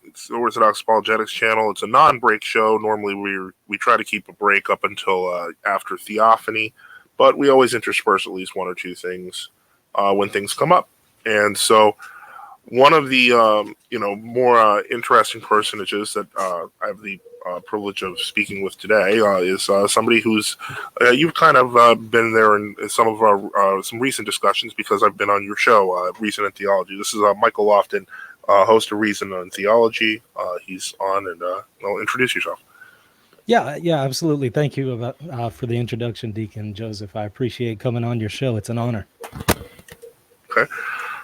It's the Orthodox Apologetics channel. It's a non-break show. Normally, we try to keep a break up until after Theophany, but we always intersperse at least one or two things when things come up. And so, one of the more interesting personages that I have the privilege of speaking with today is somebody who's you've kind of been there in some of our some recent discussions because I've been on your show, Reason and Theology. This is Michael Lofton, host of Reason and Theology. He's on, and well, introduce yourself. Yeah, absolutely. Thank you for the introduction, Deacon Joseph. I appreciate coming on your show. It's an honor. Okay.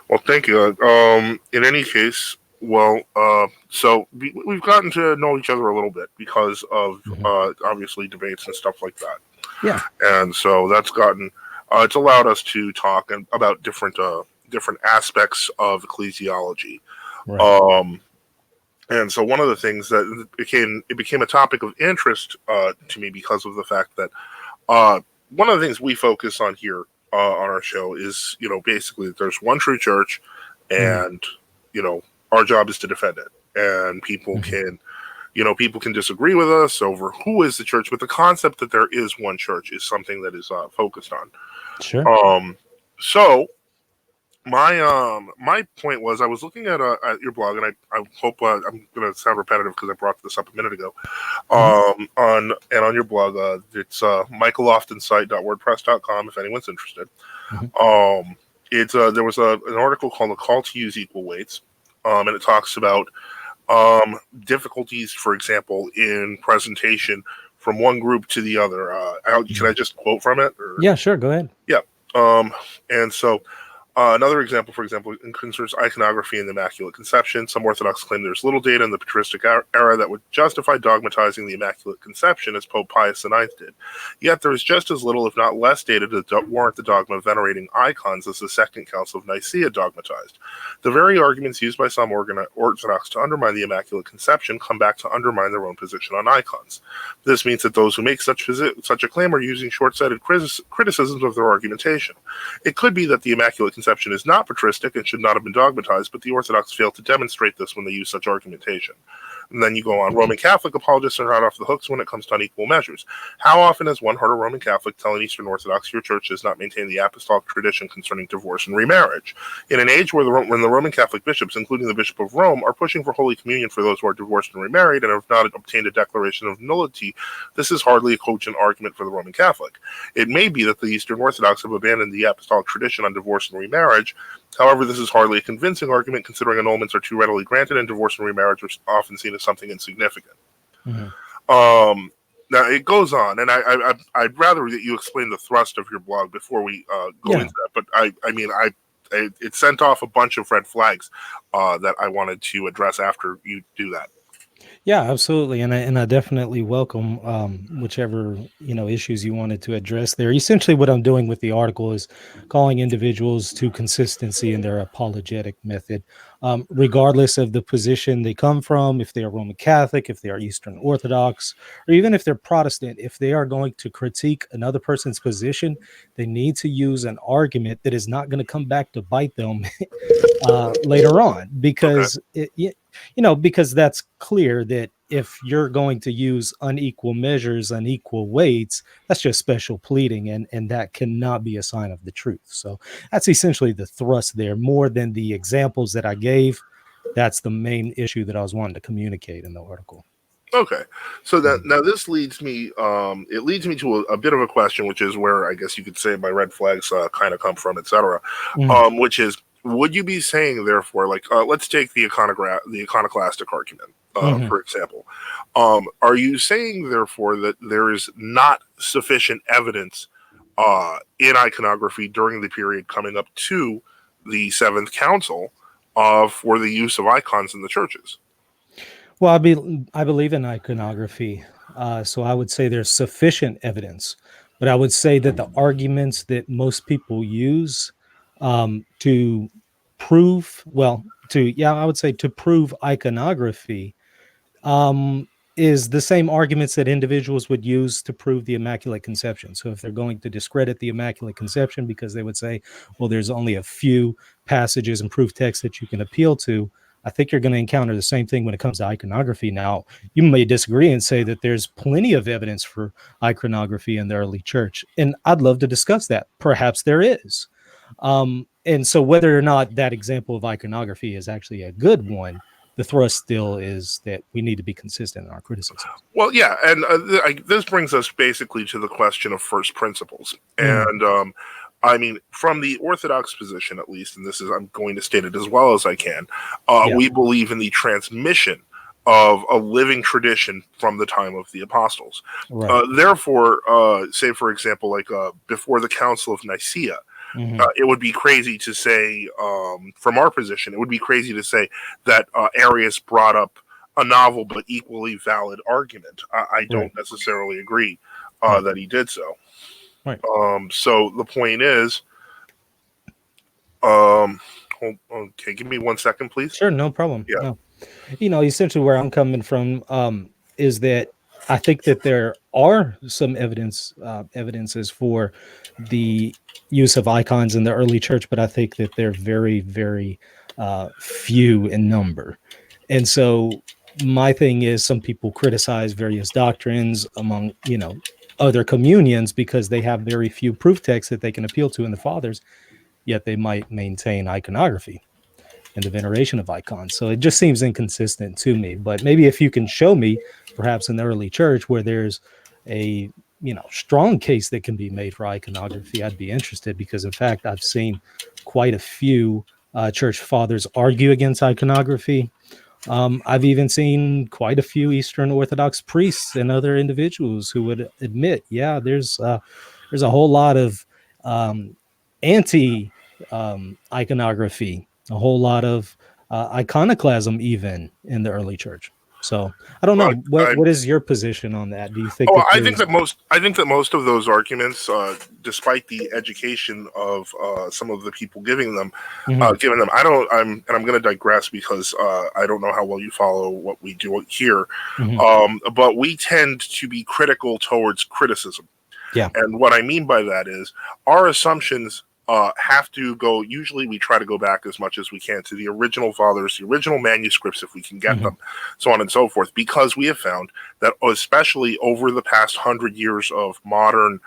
Well, thank you. In any case, well, so we've gotten to know each other a little bit because of obviously debates and stuff like that. Yeah. And so that's gotten it's allowed us to talk about different aspects of ecclesiology. Right. And so one of the things that it became a topic of interest to me because of the fact that one of the things we focus on here on our show is, basically that there's one true church, and our job is to defend it. And people can disagree with us over who is the church, but the concept that there is one church is something that is focused on. Sure. So my point was, I was looking at your blog, and I hope I'm going to sound repetitive because I brought this up a minute ago. On your blog, it's michaelloftonSite.wordpress.com if anyone's interested. There was an article called "A Call to Use Equal Weights," and it talks about difficulties, for example, in presentation from one group to the other. Can I just quote from it? Or? Yeah, sure. Go ahead. Yeah. And so. Another example, for example, concerns iconography and the Immaculate Conception. Some Orthodox claim there's little data in the patristic era that would justify dogmatizing the Immaculate Conception as Pope Pius IX did. Yet there is just as little, if not less, data to warrant the dogma of venerating icons as the Second Council of Nicaea dogmatized. The very arguments used by some Orthodox to undermine the Immaculate Conception come back to undermine their own position on icons. This means that those who make such a claim are using short-sighted criticisms of their argumentation. It could be that the Immaculate Conception is not patristic and should not have been dogmatized, but the Orthodox fail to demonstrate this when they use such argumentation. And then you go on, Roman Catholic apologists are not off the hooks when it comes to unequal measures. How often has one heard a Roman Catholic tell an Eastern Orthodox, your church does not maintain the apostolic tradition concerning divorce and remarriage? In an age when the Roman Catholic bishops, including the Bishop of Rome, are pushing for Holy Communion for those who are divorced and remarried and have not obtained a declaration of nullity, this is hardly a cogent argument for the Roman Catholic. It may be that the Eastern Orthodox have abandoned the apostolic tradition on divorce and remarriage. However, this is hardly a convincing argument, considering annulments are too readily granted and divorce and remarriage are often seen as something insignificant. Now, it goes on, and I'd rather that you explain the thrust of your blog before we go into that. But it sent off a bunch of red flags that I wanted to address after you do that. Yeah, absolutely, and I definitely welcome whichever issues you wanted to address there. Essentially, what I'm doing with the article is calling individuals to consistency in their apologetic method, regardless of the position they come from. If they are Roman Catholic, if they are Eastern Orthodox, or even if they're Protestant, if they are going to critique another person's position, they need to use an argument that is not going to come back to bite them later on, because because that's clear that if you're going to use unequal measures, unequal weights, that's just special pleading, and that cannot be a sign of the truth. So that's essentially the thrust there, more than the examples that I gave. That's the main issue that I was wanting to communicate in the article. Okay, so that now this leads me. It leads me to a bit of a question, which is where I guess you could say my red flags kind of come from, etc. Which is, would you be saying, therefore, like, let's take the iconoclastic argument, for example. Are you saying, therefore, that there is not sufficient evidence in iconography during the period coming up to the Seventh Council for the use of icons in the churches? Well, I believe in iconography, so I would say there's sufficient evidence, but I would say that the arguments that most people use to prove, I would say to prove iconography is the same arguments that individuals would use to prove the Immaculate Conception. So if they're going to discredit the Immaculate Conception because they would say, well, there's only a few passages and proof texts that you can appeal to, I think you're going to encounter the same thing when it comes to iconography. Now, you may disagree and say that there's plenty of evidence for iconography in the early church, and I'd love to discuss that. Perhaps there is. And so, whether or not that example of iconography is actually a good one, the thrust still is that we need to be consistent in our criticisms. Well, yeah, and this brings us basically to the question of first principles. And I mean, from the Orthodox position, at least, and this is, I'm going to state it as well as I can, Yeah. we believe in the transmission of a living tradition from the time of the apostles. Right. Therefore, say, for example, like before the Council of Nicaea, it would be crazy to say, from our position, it would be crazy to say that Arius brought up a novel but equally valid argument. I don't Right. necessarily agree Right. that he did so. Right. So the point is, okay, give me 1 second, please. Sure, no problem. Yeah. No. Essentially where I'm coming from is that I think that there are some evidences for the use of icons in the early church, but I think that they're very, very few in number. And so my thing is, some people criticize various doctrines among, other communions because they have very few proof texts that they can appeal to in the fathers, yet they might maintain iconography and the veneration of icons. So it just seems inconsistent to me. But maybe if you can show me, perhaps in the early church, where there's a strong case that can be made for iconography, I'd be interested, because in fact I've seen quite a few church fathers argue against iconography. I've even seen quite a few Eastern Orthodox priests and other individuals who would admit, yeah, there's a whole lot of anti iconography, a whole lot of iconoclasm, even in the early church. So I don't Well, know. What is your position on that? Do you think Oh, that there's I think that most of those arguments, despite the education of some of the people giving them, Mhm, I don't. I'm going to digress because I don't know how well you follow what we do here, mhm. but we tend to be critical towards criticism. Yeah. And what I mean by that is our assumptions have to go, usually we try to go back as much as we can to the original fathers, the original manuscripts, if we can get Mhm, them, so on and so forth, because we have found that, especially over the past 100 years of modern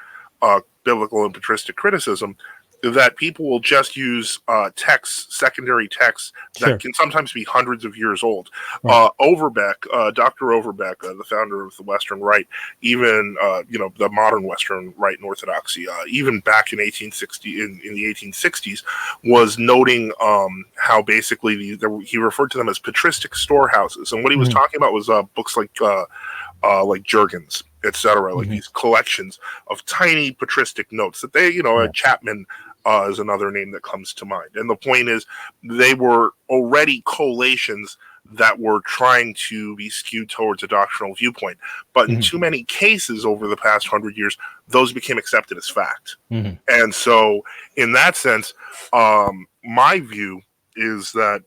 biblical and patristic criticism, that people will just use texts, secondary texts that sure. can sometimes be hundreds of years old. Right. Overbeck, Dr. Overbeck, the founder of the Western Rite, even the modern Western Rite and Orthodoxy, even back in 1860, in the 1860s, was noting how basically he referred to them as patristic storehouses, and what he was Mhm, talking about was books like Jurgens, etc., like mhm. these collections of tiny patristic notes that Yeah. Chapman is another name that comes to mind. And the point is, they were already collations that were trying to be skewed towards a doctrinal viewpoint. But in Mhm, too many cases over the past 100 years, those became accepted as fact. mhm. And so, in that sense, my view is that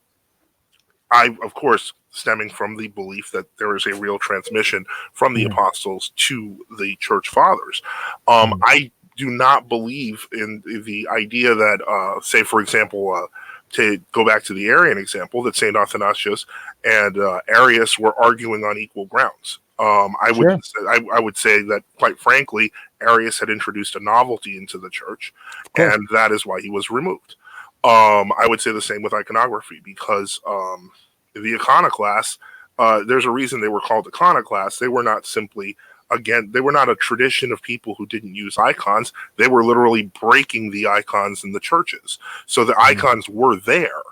of course, stemming from the belief that there is a real transmission from the Mhm, apostles to the church fathers. mhm. I do not believe in the idea that, say, for example, to go back to the Arian example, that St. Athanasius and Arius were arguing on equal grounds. Sure. I would say that, quite frankly, Arius had introduced a novelty into the church, Of course. and that is why he was removed. I would say the same with iconography, because the iconoclasts, there's a reason they were called iconoclasts. They were not simply, again, they were not a tradition of people who didn't use icons. They were literally breaking the icons in the churches. So the Mhm. icons were there.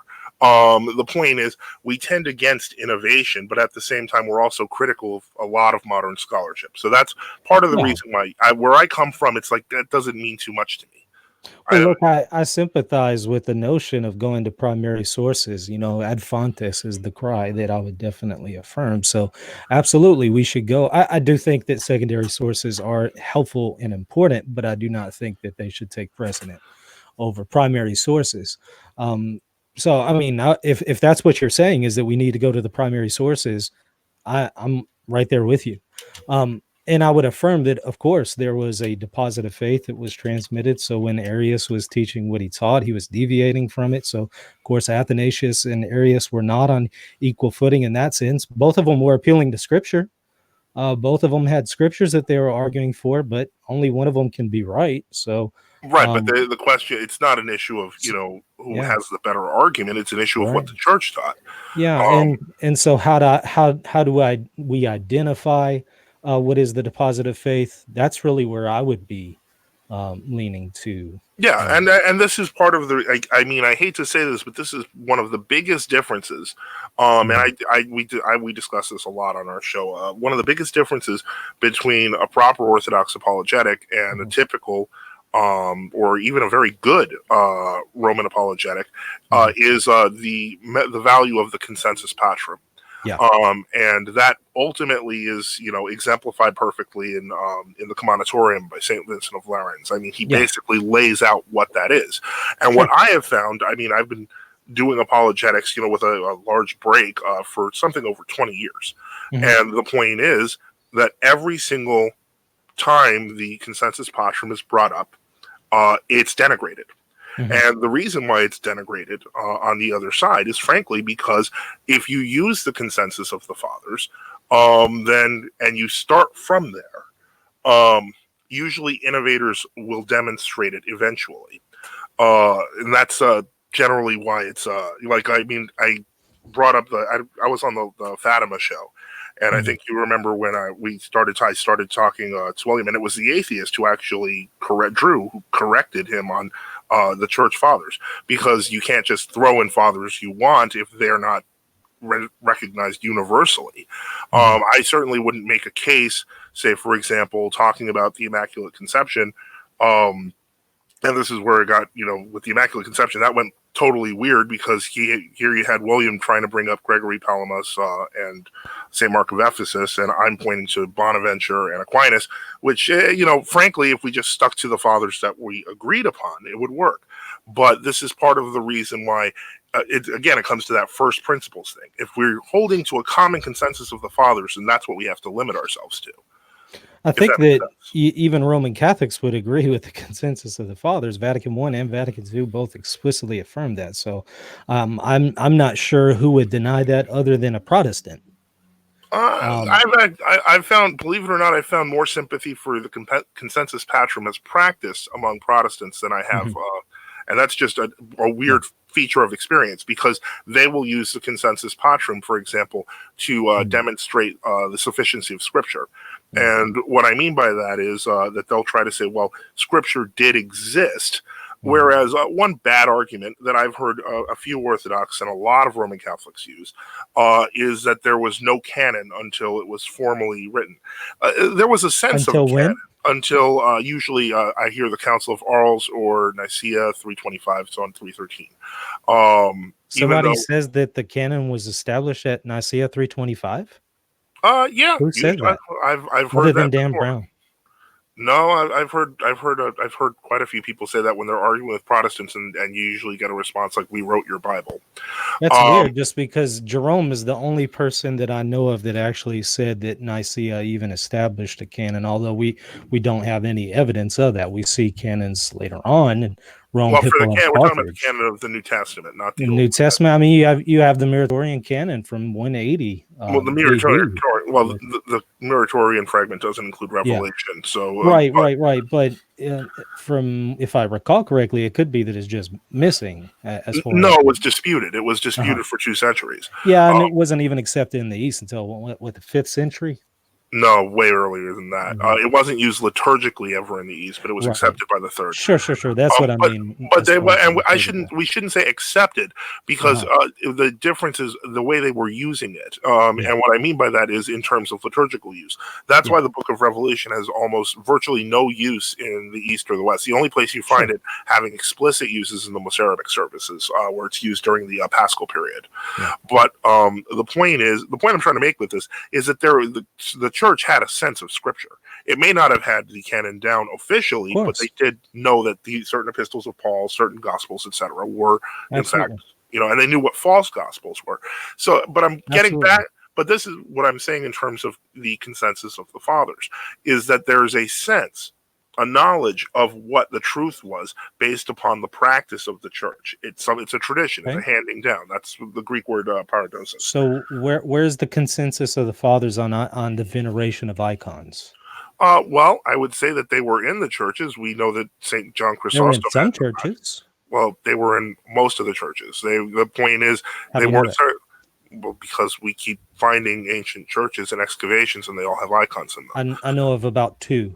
The point is, we tend against innovation, but at the same time, we're also critical of a lot of modern scholarship. So that's part of the Yeah. reason why, where I come from, it's like that doesn't mean too much to me. Well, I, look, I sympathize with the notion of going to primary sources. Ad fontes is the cry that I would definitely affirm. So, absolutely, we should go. I do think that secondary sources are helpful and important, but I do not think that they should take precedent over primary sources. Um, so, I mean, if that's what you're saying, is that we need to go to the primary sources, I'm right there with you. And I would affirm that, of course, there was a deposit of faith that was transmitted. So when Arius was teaching what he taught, he was deviating from it. So, of course, Athanasius and Arius were not on equal footing in that sense. Both of them were appealing to Scripture. Both of them had scriptures that they were arguing for, but only one of them can be right. So, Right, but um, the question, it's not an issue of, who yeah, has the better argument. It's an issue of what right. the church taught. Yeah, Um, and so how do we identify what is the deposit of faith? That's really where I would be leaning to. yeah, Um, and this is part of the. I mean, I hate to say this, but this is one of the biggest differences. And mhm, we discuss this a lot on our show. One of the biggest differences between a proper Orthodox apologetic and a mhm, typical, or even a very good Roman apologetic, mhm. is the value of the consensus patrum. Yeah. And that ultimately is, exemplified perfectly in the Commonitorium by Saint Vincent of Lerins. I mean, he Yeah. basically lays out what that is. And what Sure. I have found, I mean, I've been doing apologetics, with a large break for something over 20 years. Mhm, And the point is that every single time the consensus patrum is brought up, it's denigrated. mhm. And the reason why it's denigrated on the other side is frankly because if you use the consensus of the fathers, then and you start from there, usually innovators will demonstrate it eventually, and that's generally why it's like I mean I brought up I was on the Fatima show, and I Mhm. think you remember when I started talking to William, and it was the atheist who actually who corrected him on the church fathers, because you can't just throw in fathers you want if they're not recognized universally. Mhm. I certainly wouldn't make a case, say for example, talking about the Immaculate Conception. Um, and this is where it got, with the Immaculate Conception, that went totally weird because here you had William trying to bring up Gregory Palamas and St. Mark of Ephesus, and I'm pointing to Bonaventure and Aquinas, which, frankly, if we just stuck to the fathers that we agreed upon, it would work. But this is part of the reason why, it comes to that first principles thing. If we're holding to a common consensus of the fathers, then that's what we have to limit ourselves to, I if think that makes that sense. even Roman Catholics would agree with the consensus of the fathers. Vatican I and Vatican II both explicitly affirmed that. So I'm not sure who would deny that other than a Protestant. Um, I've found, believe it or not, I've found more sympathy for the consensus patrum as practice among Protestants than I have, mhm, and that's just a yeah. weird feature of experience, because they will use the consensus patrum, for example, to Mhm, demonstrate the sufficiency of Scripture. mhm, And what I mean by that is that they'll try to say, well, Scripture did exist. mhm. Whereas one bad argument that I've heard a few Orthodox and a lot of Roman Catholics use is that there was no canon until it was formally written. There was a sense of a Until canon when? until usually I hear the Council of Arles or Nicaea 325, so on 313. Even Somebody though, says that the canon was established at Nicaea 325. yeah, Who usually said that? I've Other heard than that Dan before. Brown. No, I've heard quite a few people say that when they're arguing with Protestants, and you usually get a response like, "We wrote your Bible." That's Um, weird, just because Jerome is the only person that I know of that actually said that Nicaea even established a canon, although we don't have any evidence of that. We see canons later on, and Rome, well, for the Hippo, and canon, we're talking about the Carthage. canon of the New Testament, not The the Old New Testament, I Testament. mean, you have the Muratorian canon from 180 Well, the AD. Well, the Muratorian fragment doesn't include Yeah, Revelation, so right, right, right. But from if I recall correctly, it could be that it's just missing as far no, as it was disputed. It was uh-huh. disputed for 2 centuries. Yeah, and Uh, it wasn't even accepted in the East until what the fifth century. no, way earlier than that. Mhm. It wasn't used liturgically ever in the East, but it was Right. accepted by the third. Sure, sure, sure. That's what I But mean but as they far as and I shouldn't liturgical. we shouldn't say accepted, because Uh-huh. the difference is the way they were using it. Yeah. And what I mean by that is in terms of liturgical use. That's Yeah. why the Book of Revelation has almost virtually no use in the East or the West. The only place you find Sure. it having explicit uses in the Mozarabic services, where it's used during the Paschal period. Yeah. But the point I'm trying to make with this is that the church had a sense of Scripture. It may not have had the canon down Of officially, but they course. did know that the certain epistles of Paul, certain gospels, etc., were in fact, Absolutely. and they knew what false gospels were. So, but I'm getting back. Absolutely. But this is what I'm saying in terms of the consensus of the fathers, is that there's a sense, a knowledge of what the truth was based upon the practice of the church. It's a tradition, it's a Okay. handing down. That's the Greek word paradosis. So where's the consensus of the fathers on the veneration of icons? Well, I would say that they were in the churches. We know that St. John They were in Chrysostom some had, churches. well, they were in most of the churches. The point is, How they do you know weren't that? well, because we keep finding ancient churches and excavations, and they all have icons in them. I know of about two.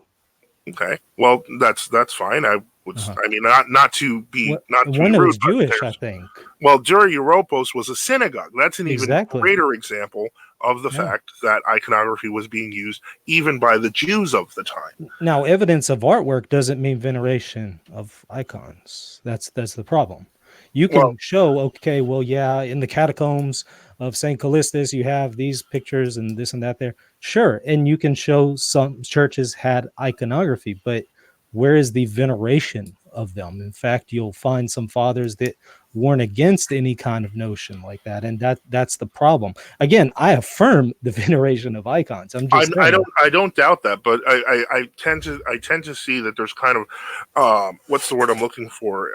Okay, well, that's fine. Uh-huh. I mean, not to be One that rude, was but Jewish, I there's, think. well, Dura Europos was a synagogue. That's an even Exactly. greater example of the Yeah. fact that iconography was being used even by the Jews of the time. Now, evidence of artwork doesn't mean veneration of icons. That's the problem. You Well, can show, okay, well, yeah, in the catacombs of St. Callistus, you have these pictures and this and that there. Sure. And you can show some churches had iconography, but where is the veneration of them? In fact, you'll find some fathers that weren't against any kind of notion like that. And that's the problem. Again, I affirm the veneration of icons. I'm just saying. I don't doubt that, but I tend to see that there's kind of what's the word I'm looking for?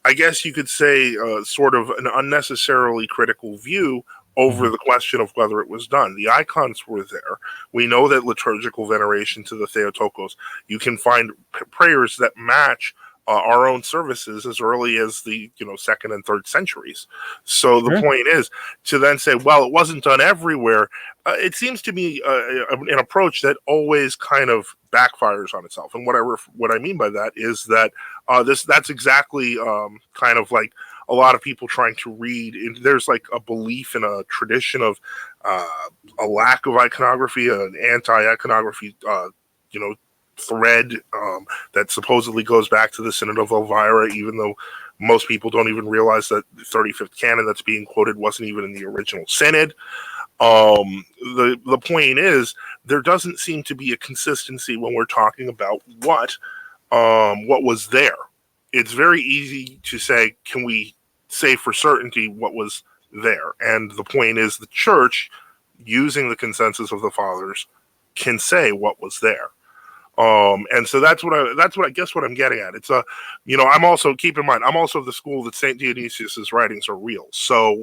I guess you could say sort of an unnecessarily critical view over the question of whether it was done. The icons were there. We know that liturgical veneration to the Theotokos, you can find prayers that match our own services as early as the second and third centuries. So the Sure. point is to then say, well, it wasn't done everywhere. It seems to be an approach that always kind of backfires on itself. And what I mean by that is that that's exactly kind of like a lot of people trying to read. There's like a belief in a tradition of a lack of iconography, an anti-iconography, thread that supposedly goes back to the Synod of Elvira, even though most people don't even realize that the 35th canon that's being quoted wasn't even in the original synod. The point is, there doesn't seem to be a consistency when we're talking about what was there. It's very easy to say, can we say for certainty what was there? And the point is, the church, using the consensus of the fathers, can say what was there. And so that's what I guess what I'm getting at. It's I'm also, keep in mind, I'm also of the school that Saint Dionysius's writings are real. So,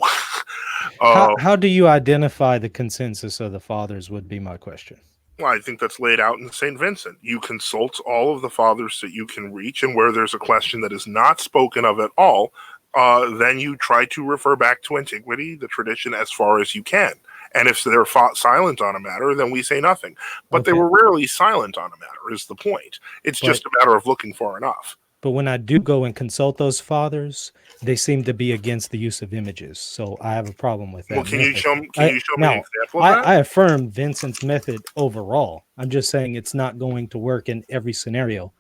How do you identify the consensus of the fathers would be my question. well, I think that's laid out in St. Vincent. You consult all of the fathers that you can reach, and where there's a question that is not spoken of at all, then you try to refer back to antiquity, the tradition, as far as you can. And if they're silent on a matter, then we say nothing. But they were rarely silent on a matter, is the point. It's just a matter of looking far enough. But when I do go and consult those fathers, they seem to be against the use of images. So I have a problem with that. Well, can you show me Now, an example of that? I affirm Vincent's method overall. I'm just saying it's not going to work in every scenario.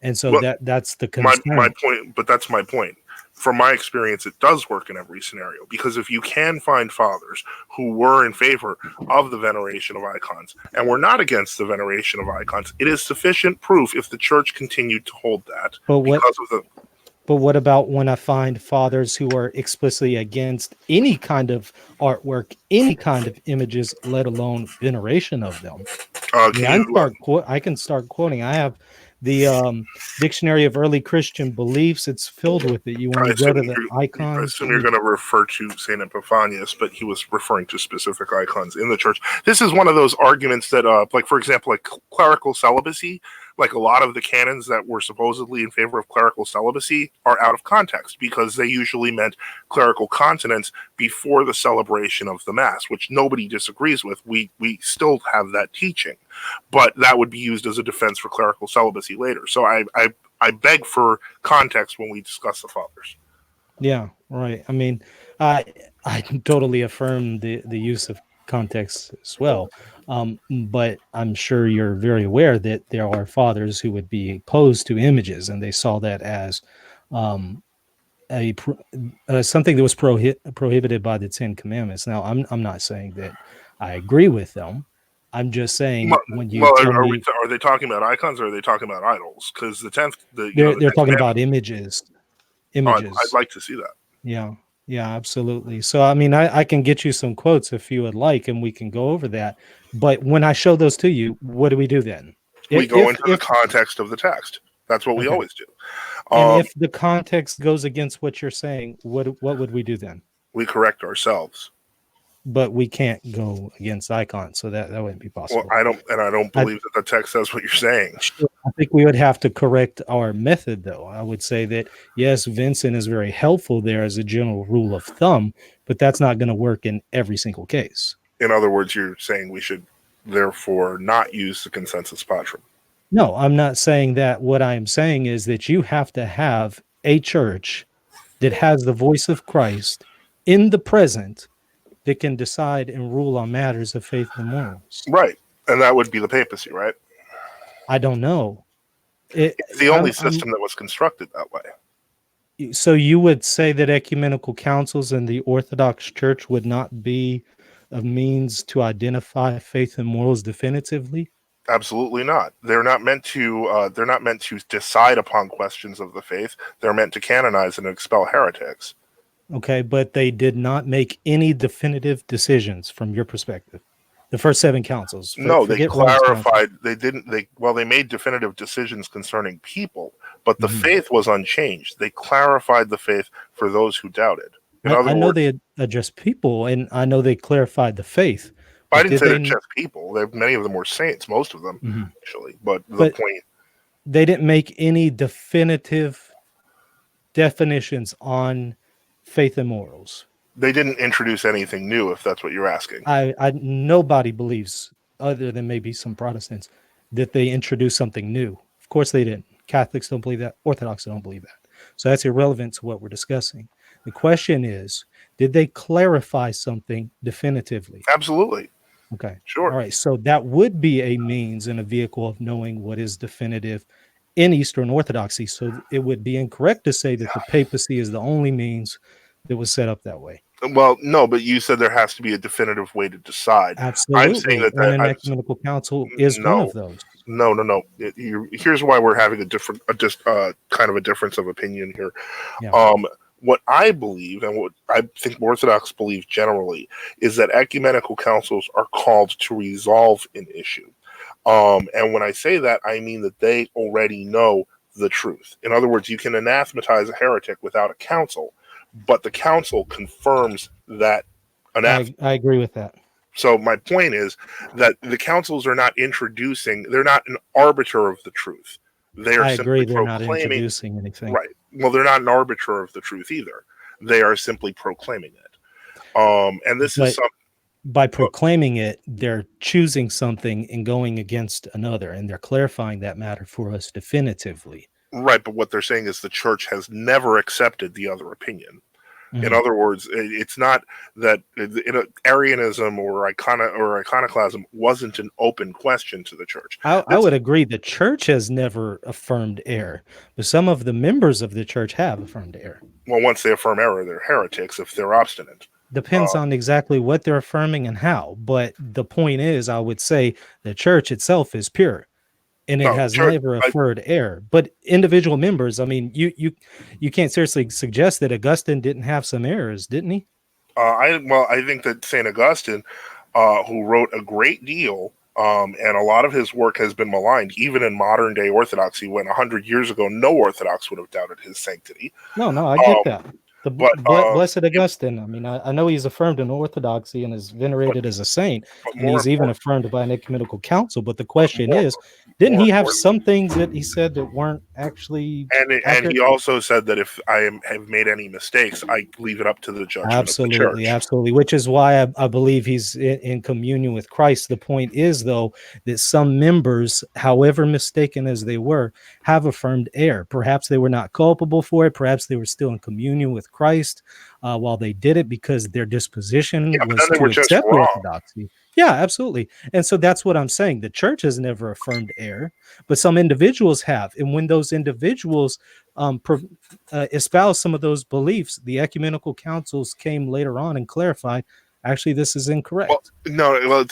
And so Well, that's the concern. my point, but that's my point. From my experience, it does work in every scenario, because if you can find fathers who were in favor of the veneration of icons and were not against the veneration of icons, it is sufficient proof if the church continued to hold that. But what about when I find fathers who are explicitly against any kind of artwork, any kind of images, let alone veneration of them? I can start quoting. I have the Dictionary of Early Christian Beliefs. It's filled with it. You want to go to the icons? I assume you're going to refer to St. Epiphanius, but he was referring to specific icons in the church. This is one of those arguments that, like, for example, like clerical celibacy, like a lot of the canons that were supposedly in favor of clerical celibacy are out of context, because they usually meant clerical continence before the celebration of the Mass, which nobody disagrees with. We still have that teaching, but that would be used as a defense for clerical celibacy later. So I beg for context when we discuss the fathers. Yeah, right. I mean, I totally affirm the use of context as well. But I'm sure you're very aware that there are fathers who would be opposed to images, and they saw that as something that was prohibited by the Ten Commandments. Now, I'm not saying that I agree with them. I'm just saying when you are they talking about icons, or are they talking about idols? Because they're talking about images. I'd like to see that. Yeah. Yeah, absolutely. So, I mean, I can get you some quotes if you would like, and we can go over that. But when I show those to you, what do we do then? We go into the If context of the text. That's what we okay, always do. and Um, if the context goes against what you're saying, what would we do then? we correct ourselves. But we can't go against icon, so that wouldn't be Well, possible. I don't I believe that the text says what you're saying. sure, I think we would have to correct our method, though. I would say that yes, Vincent is very helpful there as a general rule of thumb, but that's not going to work in every single case. In other words, you're saying we should therefore not use the consensus patrum. No, I'm not saying that. What I'm saying is that you have to have a church that has the voice of Christ in the present that can decide and rule on matters of faith and morals. Right. And that would be the papacy, right? I don't know. It, It's the only system that was constructed that way. so you would say that ecumenical councils in the Orthodox Church would not be a means to identify faith and morals definitively? Absolutely not. They're not meant to. They're not meant to decide upon questions of the faith. They're meant to canonize and expel heretics. Okay, but they did not make any definitive decisions from your perspective. The first seven councils, No, they forget Rome's council. clarified. They didn't. They made definitive decisions concerning people, but the Mhm. faith was unchanged. They clarified the faith for those who doubted. In I other know words, they addressed people, and I know they clarified the faith, I but didn't did say they? they're just people. Many of them were saints. Most of them, Mhm. actually. But the But point, they didn't make any definitive definitions on faith and morals. they didn't introduce anything new. If that's what you're asking. I nobody believes, other than maybe some Protestants, that they introduced something new. Of course they didn't. Catholics don't believe that. Orthodox don't believe that. So that's irrelevant to what we're discussing. The question is, did they clarify something definitively? Absolutely, Okay. All sure. right. So that would be a means and a vehicle of knowing what is definitive in Eastern Orthodoxy. So it would be incorrect to say that the papacy is the only means that was set up that way. Well, no, but you said there has to be a definitive way to decide. I'm saying Absolutely. that And that an I'm ecumenical council is one no, of those. no. Here's why we're having a different, just kind of a difference of opinion here. Yeah. What I believe, and what I think Orthodox believe generally, is that ecumenical councils are called to resolve an issue. And when I say that, I mean that they already know the truth. In other words, you can anathematize a heretic without a council, but the council confirms that anathema. I agree with that. So my point is that the councils are not introducing; they're not an arbiter of the truth. They are I agree simply they're not proclaiming. introducing anything. Right. Well, they're not an arbiter of the truth either. They are simply proclaiming it. And this is But some. by proclaiming it, they're choosing something and going against another, and they're clarifying that matter for us definitively. Right, but what they're saying is the church has never accepted the other opinion. In Mhm. other words, it's not that Arianism or iconoclasm wasn't an open question to the church. I would agree the church has never affirmed error, but some of the members of the church have affirmed error. Well, once they affirm error, they're heretics if they're obstinate. Depends on exactly what they're affirming and how. But the point is, I would say the church itself is pure and it No, has church. never affirmed error. But individual members, I mean, you can't seriously suggest that Augustine didn't have some errors, didn't he? I think that Saint Augustine, who wrote a great deal, and a lot of his work has been maligned, even in modern day Orthodoxy. When 100 years ago, no Orthodox would have doubted his sanctity. No, I Um, get that. The but blessed Augustine. I mean, I know he's affirmed in Orthodoxy and is but venerated as a saint, but and more he's even important, affirmed by an ecumenical council. But the but question is, didn't more he have important. some things that he said that weren't actually And accurate? he also said that if have made any mistakes, I leave it up to the judgment of the Absolutely, church. absolutely. Which is why I believe he's in communion with Christ. The point is, though, that some members, however mistaken as they were, have affirmed error. Perhaps they were not culpable for it. Perhaps they were still in communion with Christ while they did it because their Yeah, disposition but then was they to were just accept wrong. orthodoxy. Yeah, absolutely. And so that's what I'm saying. The church has never affirmed error, but some individuals have. And when those individuals um, espouse some of those beliefs, the ecumenical councils came later on and clarified, actually, this is Well, incorrect. no, well,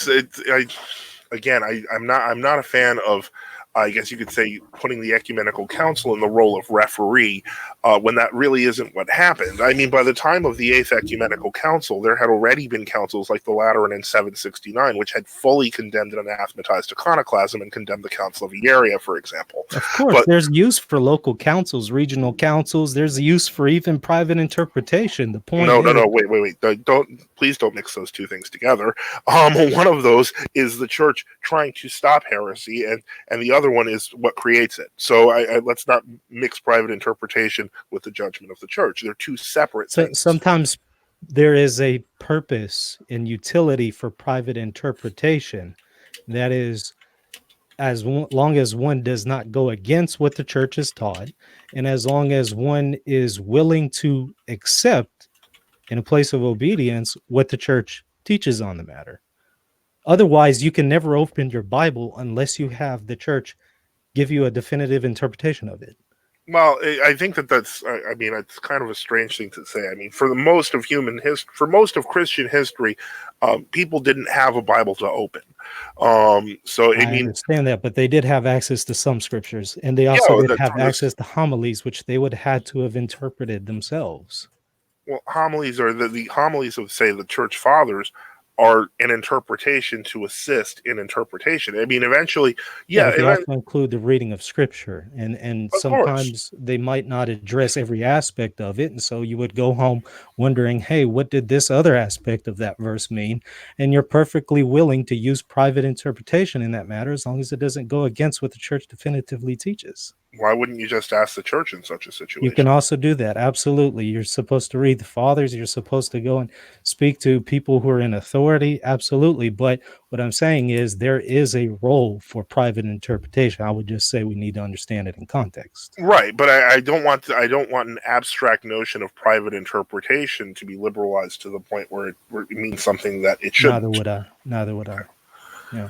I'm not a fan of I guess you could say, putting the ecumenical council in the role of referee, when that really isn't what happened. I mean, by the time of the Eighth Ecumenical Council, there had already been councils like the Lateran in 769, which had fully condemned and anathematized iconoclasm and condemned the Council of Ieria, for example. Of course, But there's use for local councils, regional councils. There's use for even private interpretation. The point no, no, is, no, wait. Please don't mix those two things together. One of those is the church trying to stop heresy, and the other one is what creates it. So let's not mix private interpretation with the judgment of the church. They're two separate so things. sometimes there is a purpose and utility for private interpretation. That is, long as one does not go against what the church has taught, and as long as one is willing to accept, in a place of obedience, what the church teaches on the matter. Otherwise, you can never open your Bible unless you have the church give you a definitive interpretation of it. Well, I think that's. I mean, it's kind of a strange thing to say. I mean, for the most of human history, for most of Christian history, people didn't have a Bible to open. So I I mean, understand that, but they did have access to some scriptures, and they also yeah, did that's have from this. access to homilies, which they would have had to have interpreted themselves. Well, homilies are the homilies of, say, the church fathers are an interpretation to assist in interpretation. I mean, eventually, Yeah, yeah, but they also include the reading of scripture, and of course. sometimes they might not address every aspect of it, and so you would go home wondering, hey, what did this other aspect of that verse mean? And you're perfectly willing to use private interpretation in that matter, as long as it doesn't go against what the church definitively teaches. Why wouldn't you just ask the church in such a You can situation? also do that. Absolutely. You're supposed to read the fathers. You're supposed to go and speak to people who are in authority. Absolutely. But what I'm saying is there is a role for private interpretation. I would just say we need to understand it in context. Right, but I don't want I don't want an abstract notion of private interpretation to be liberalized to the point where it means something that it Neither shouldn't. would I. Neither would I. Yeah.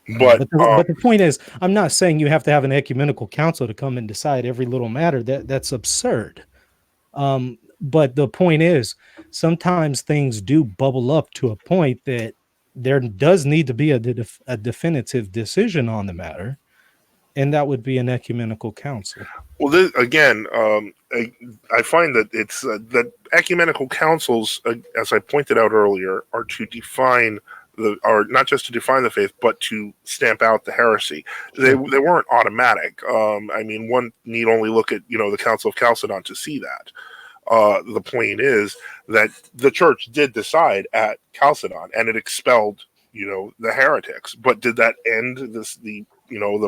Yeah, But but the point is, I'm not saying you have to have an ecumenical council to come and decide every little matter. That's absurd. But the point is, sometimes things do bubble up to a point that there does need to be a definitive decision on the matter, and that would be an ecumenical council. well, this, again, I find that it's that ecumenical councils, as I pointed out earlier, are to define are not just to define the faith, but to stamp out the heresy. They weren't automatic. I mean, one need only look at the Council of Chalcedon to see that. The point is that the church did decide at Chalcedon, and it expelled the heretics. But did that end the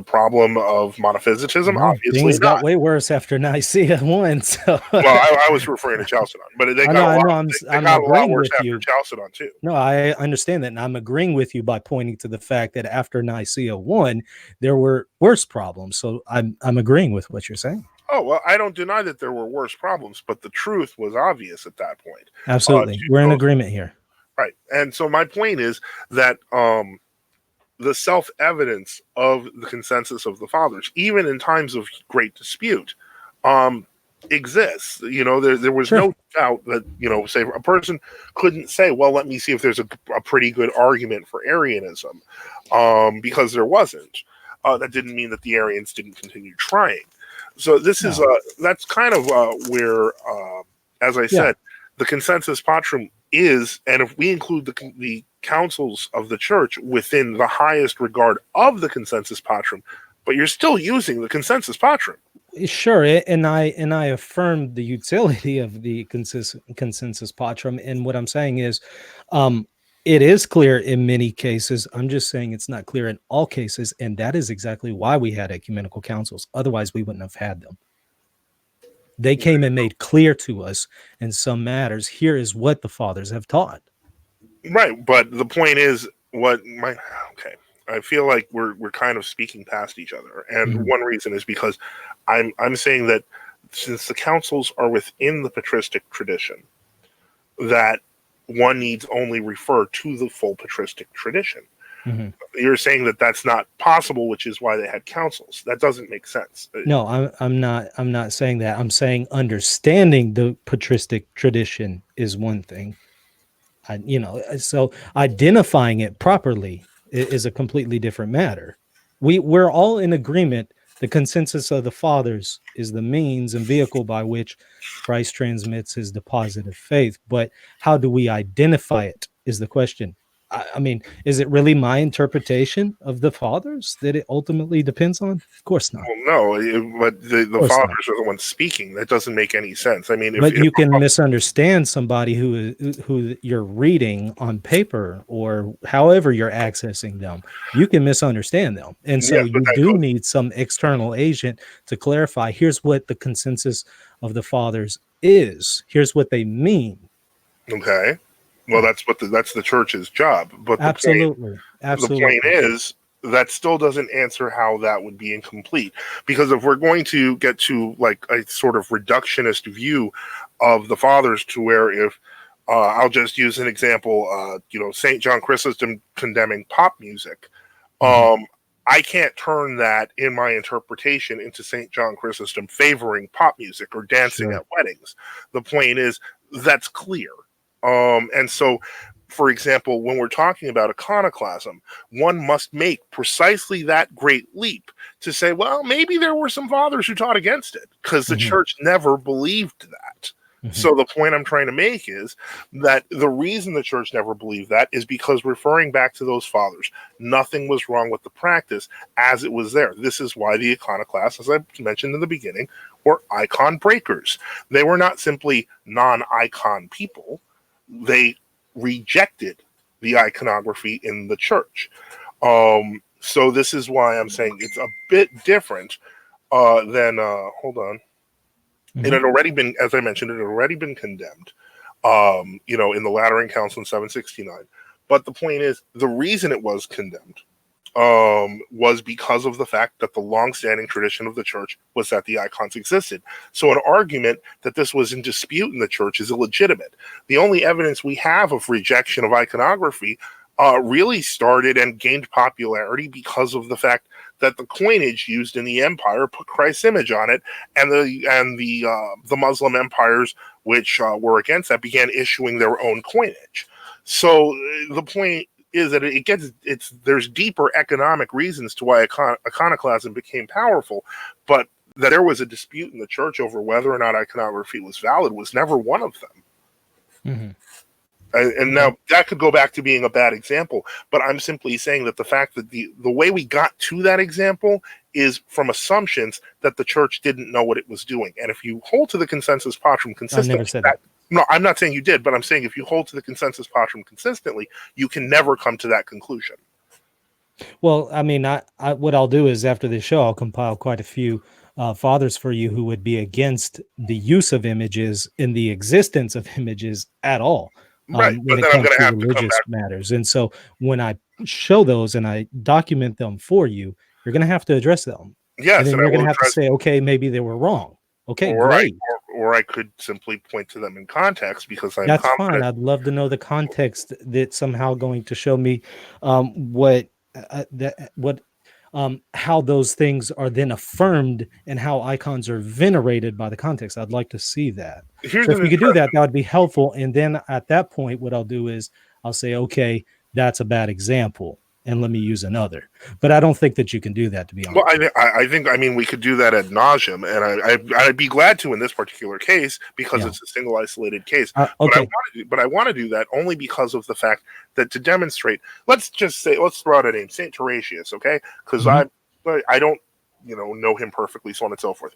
problem of monophysitism? No, Obviously things got not. way worse after Nicaea one. So Well, I was referring to Chalcedon, but they got a I lot. know, They I'm got a lot agreeing worse with after you. Chalcedon too. No, I understand that, and I'm agreeing with you by pointing to the fact that after Nicaea one, there were worse problems. So I'm agreeing with what you're saying. Oh well, I don't deny that there were worse problems, but the truth was obvious at that point. Absolutely, To we're in those, agreement here. right, and so my point is that the self-evidence of the consensus of the fathers, even in times of great dispute, um, exists. There was Sure. no doubt that say a person couldn't say, "Well, let me see if there's a pretty good argument for Arianism," because there wasn't. That didn't mean that the Arians didn't continue trying. So this is No. that's kind of where, as I Yeah. said, the consensus patrum is, and if we include the councils of the church within the highest regard of the consensus patrum, but you're still using the consensus patrum. Sure, and I affirm the utility of the consensus patrum. And what I'm saying is, um, it is clear in many cases. I'm just saying it's not clear in all cases, and that is exactly why we had ecumenical councils. Otherwise, we wouldn't have had them. They came and made clear to us in some matters. Here is what the fathers have taught. Right, but the point is, okay. I feel like we're kind of speaking past each other, and Mhm. one reason is because I'm saying that since the councils are within the patristic tradition, that one needs only refer to the full patristic tradition. Mhm. You're saying that that's not possible, which is why they had councils. That doesn't make sense. No, I'm not saying that. I'm saying understanding the patristic tradition is one thing. So identifying it properly is a completely different matter. We're all in agreement. The consensus of the fathers is the means and vehicle by which Christ transmits his deposit of faith. But how do we identify it is the question. I mean, is it really my interpretation of the fathers that it ultimately depends on? Of course not. Well, no, but the Of course not. fathers are the ones speaking. That doesn't make any sense. I mean, But you can misunderstand somebody who you're reading on paper or however you're accessing them. You can misunderstand them, and so yes, but you that do goes need some external agent to clarify. Here's what the consensus of the fathers is. Here's what they mean. okay. Well, Yeah, that's the church's job. But absolutely, the point absolutely. is that still doesn't answer how that would be incomplete. Because if we're going to get to like a sort of reductionist view of the fathers, to where if I'll just use an example, Saint John Chrysostom condemning pop music. Mhm. Um, I can't turn that in my interpretation into St. John Chrysostom favoring pop music or dancing Sure. at weddings. The point is, that's clear. And so, for example, when we're talking about iconoclasm, one must make precisely that great leap to say, well, maybe there were some fathers who taught against it, because the Mhm. church never believed that. Mhm. So the point I'm trying to make is that the reason the church never believed that is because, referring back to those fathers, nothing was wrong with the practice as it was there. This is why the iconoclasts, as I mentioned in the beginning, were icon breakers. They were not simply non-icon people. They rejected the iconography in the church. So this is why I'm saying it's a bit different than hold on. It Mhm. had already been, as I mentioned, it had already been condemned, in the Lateran Council in 769. But the point is, the reason it was condemned was because of the fact that the long-standing tradition of the church was that the icons existed. So an argument that this was in dispute in the church is illegitimate. The only evidence we have of rejection of iconography really started and gained popularity because of the fact that the coinage used in the empire put Christ's image on it, and the Muslim empires which were against that began issuing their own coinage. So the point is that there's deeper economic reasons to why iconoclasm became powerful, but that there was a dispute in the church over whether or not iconography was valid was never one of them. Mhm. And Okay. now that could go back to being a bad example, but I'm simply saying that the fact that the way we got to that example is from assumptions that the church didn't know what it was doing. And if you hold to the consensus patrum I never consistently, said that. no, I'm not saying you did, but I'm saying if you hold to the consensus patrum consistently, you can never come to that conclusion. Well, I mean, what I'll do is after this show, I'll compile quite a few fathers for you who would be against the use of images in the existence of images at all Right. when But it then I'm comes going to to have to come religious back. matters. And so when I show those and I document them for you, you're going to have to address them. And Yes, then and I you're going will to have to address, say, okay, maybe they were wrong. Okay, or great. I could simply point to them in context because I'm That's fine. confident. I'd love to know the context that's somehow going to show me what that what how those things are then affirmed and how icons are venerated by the context. I'd like to see that. Here's So if an you could do interesting. that, that would be helpful. And then at that point, what I'll do is I'll say, okay, that's a bad example, and let me use another. But I don't think that you can do that, to be Well, honest. I think, I mean, we could do that ad nauseum, and I'd be glad to in this particular case because Yeah. it's a single isolated case. Okay. But I want to do that only because of the fact that, to demonstrate, let's just say, let's throw out a name, Saint Teratius, okay? Because Mhm. I don't know him perfectly, so on and so forth.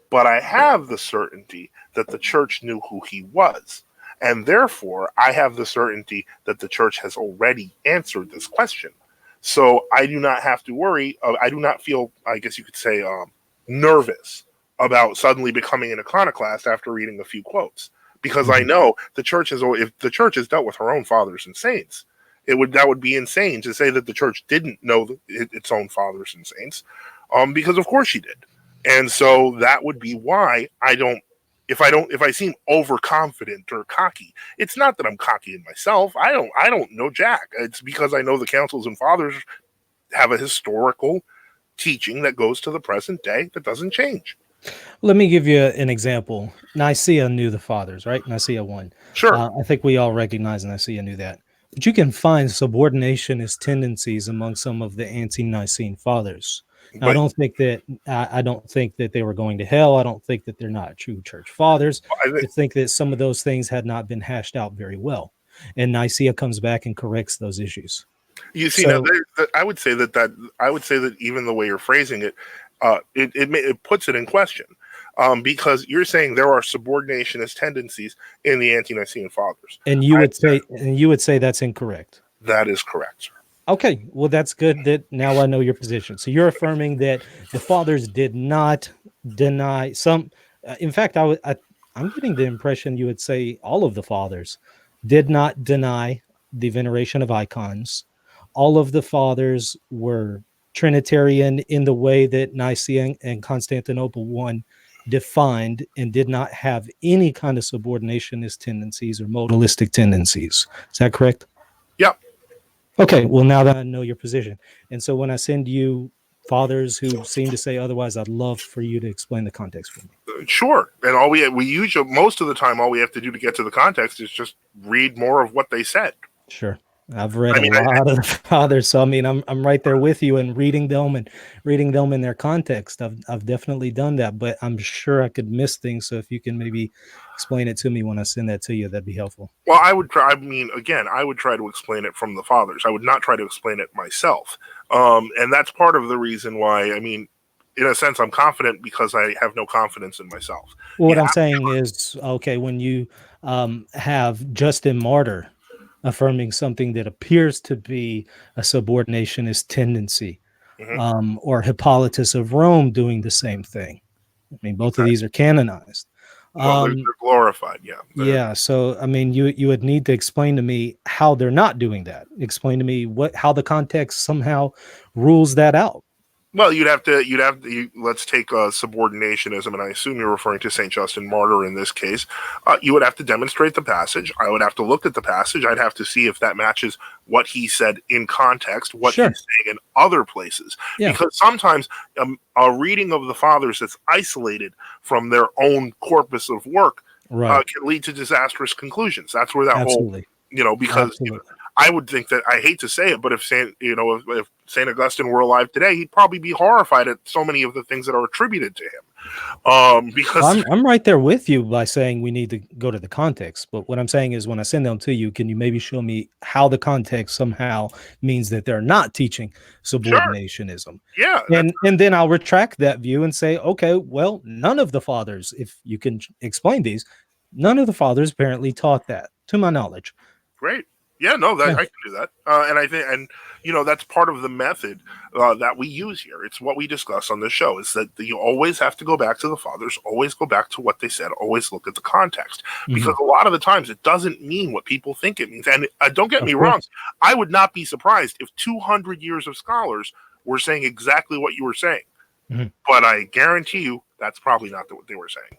But I have the certainty that the church knew who he was. And therefore, I have the certainty that the church has already answered this question. So I do not have to worry. I do not feel, I guess you could say, nervous about suddenly becoming an iconoclast after reading a few quotes, because I Mhm. know the church has. If the church has dealt with her own fathers and saints, that would be insane to say that the church didn't know its own fathers and saints, because of course she did. And so that would be why I don't. If I seem overconfident or cocky, it's not that I'm cocky in myself. I don't know Jack. It's because I know the councils and fathers have a historical teaching that goes to the present day that doesn't change. Let me give you an example. Nicaea knew the fathers, right? Nicaea 1. Sure. I think we all recognize Nicaea knew that. But you can find subordinationist tendencies among some of the ante-Nicene fathers. Now, But I don't think that they were going to hell. I don't think that they're not true church fathers. I think I think that some of those things had not been hashed out very well, and Nicaea comes back and corrects those issues. you see now, So, I would say that even the way you're phrasing it, it puts it in question, because you're saying there are subordinationist tendencies in the ante-Nicene fathers. and you would say that's incorrect. That is correct, sir. Okay, well, that's good that now I know your position. So you're affirming that the fathers did not deny some. In fact, I'm getting the impression you would say all of the fathers did not deny the veneration of icons. All of the fathers were Trinitarian in the way that Nicaea and Constantinople one defined, and did not have any kind of subordinationist tendencies or modalistic tendencies. Is that correct? Yeah, Okay, well, now that I know your position. And so when I send you fathers who seem to say otherwise, I'd love for you to explain the context for me. sure. And we usually, most of the time, all we have to do to get to the context is just read more of what they said. Sure. I've read I a mean, lot of the fathers, so I mean, I'm right there with you and reading them in their context. I've definitely done that, but I'm sure I could miss things. So if you can maybe explain it to me when I send that to you, that'd be helpful. well, I would try. I mean, again, I would try to explain it from the fathers. I would not try to explain it myself, and that's part of the reason why. I mean, in a sense, I'm confident because I have no confidence in myself. Well, what Yeah, I'm saying is, okay, when you have Justin Martyr affirming something that appears to be a subordinationist tendency, hmm or Hippolytus of Rome doing the same thing. I mean, both of okay. these are canonized. Well, they're glorified. Yeah, Yeah, so I mean, you would need to explain to me how they're not doing that. Explain to me how the context somehow rules that out. well, let's take subordinationism, and I assume you're referring to Saint Justin Martyr in this case. You would have to demonstrate the passage. I would have to look at the passage. I'd have to see if that matches what he said in context, what Sure. he's saying in other places. Yeah. Because sometimes a reading of the fathers that's isolated from their own corpus of work Right. can lead to disastrous conclusions. That's where that Absolutely. whole, because Absolutely. I would think that, I hate to say it, but if if Saint Augustine were alive today, he'd probably be horrified at so many of the things that are attributed to him. Because I'm right there with you by saying we need to go to the context. But what I'm saying is, when I send them to you, can you maybe show me how the context somehow means that they're not teaching sure, subordinationism? yeah, And then I'll retract that view and say, okay, well, none of the fathers, if you can explain these, none of the fathers apparently taught that, to my knowledge. great. Yeah, no, Yeah. I can do that, and I think, and that's part of the method that we use here. It's what we discuss on this show. Is that you always have to go back to the fathers, always go back to what they said, always look at the context, because a lot of the times it doesn't mean what people think it means. And don't get Of me wrong, course. I would not be surprised if 200 years of scholars were saying exactly what you were saying, Mhm. but I guarantee you that's probably not what they were saying.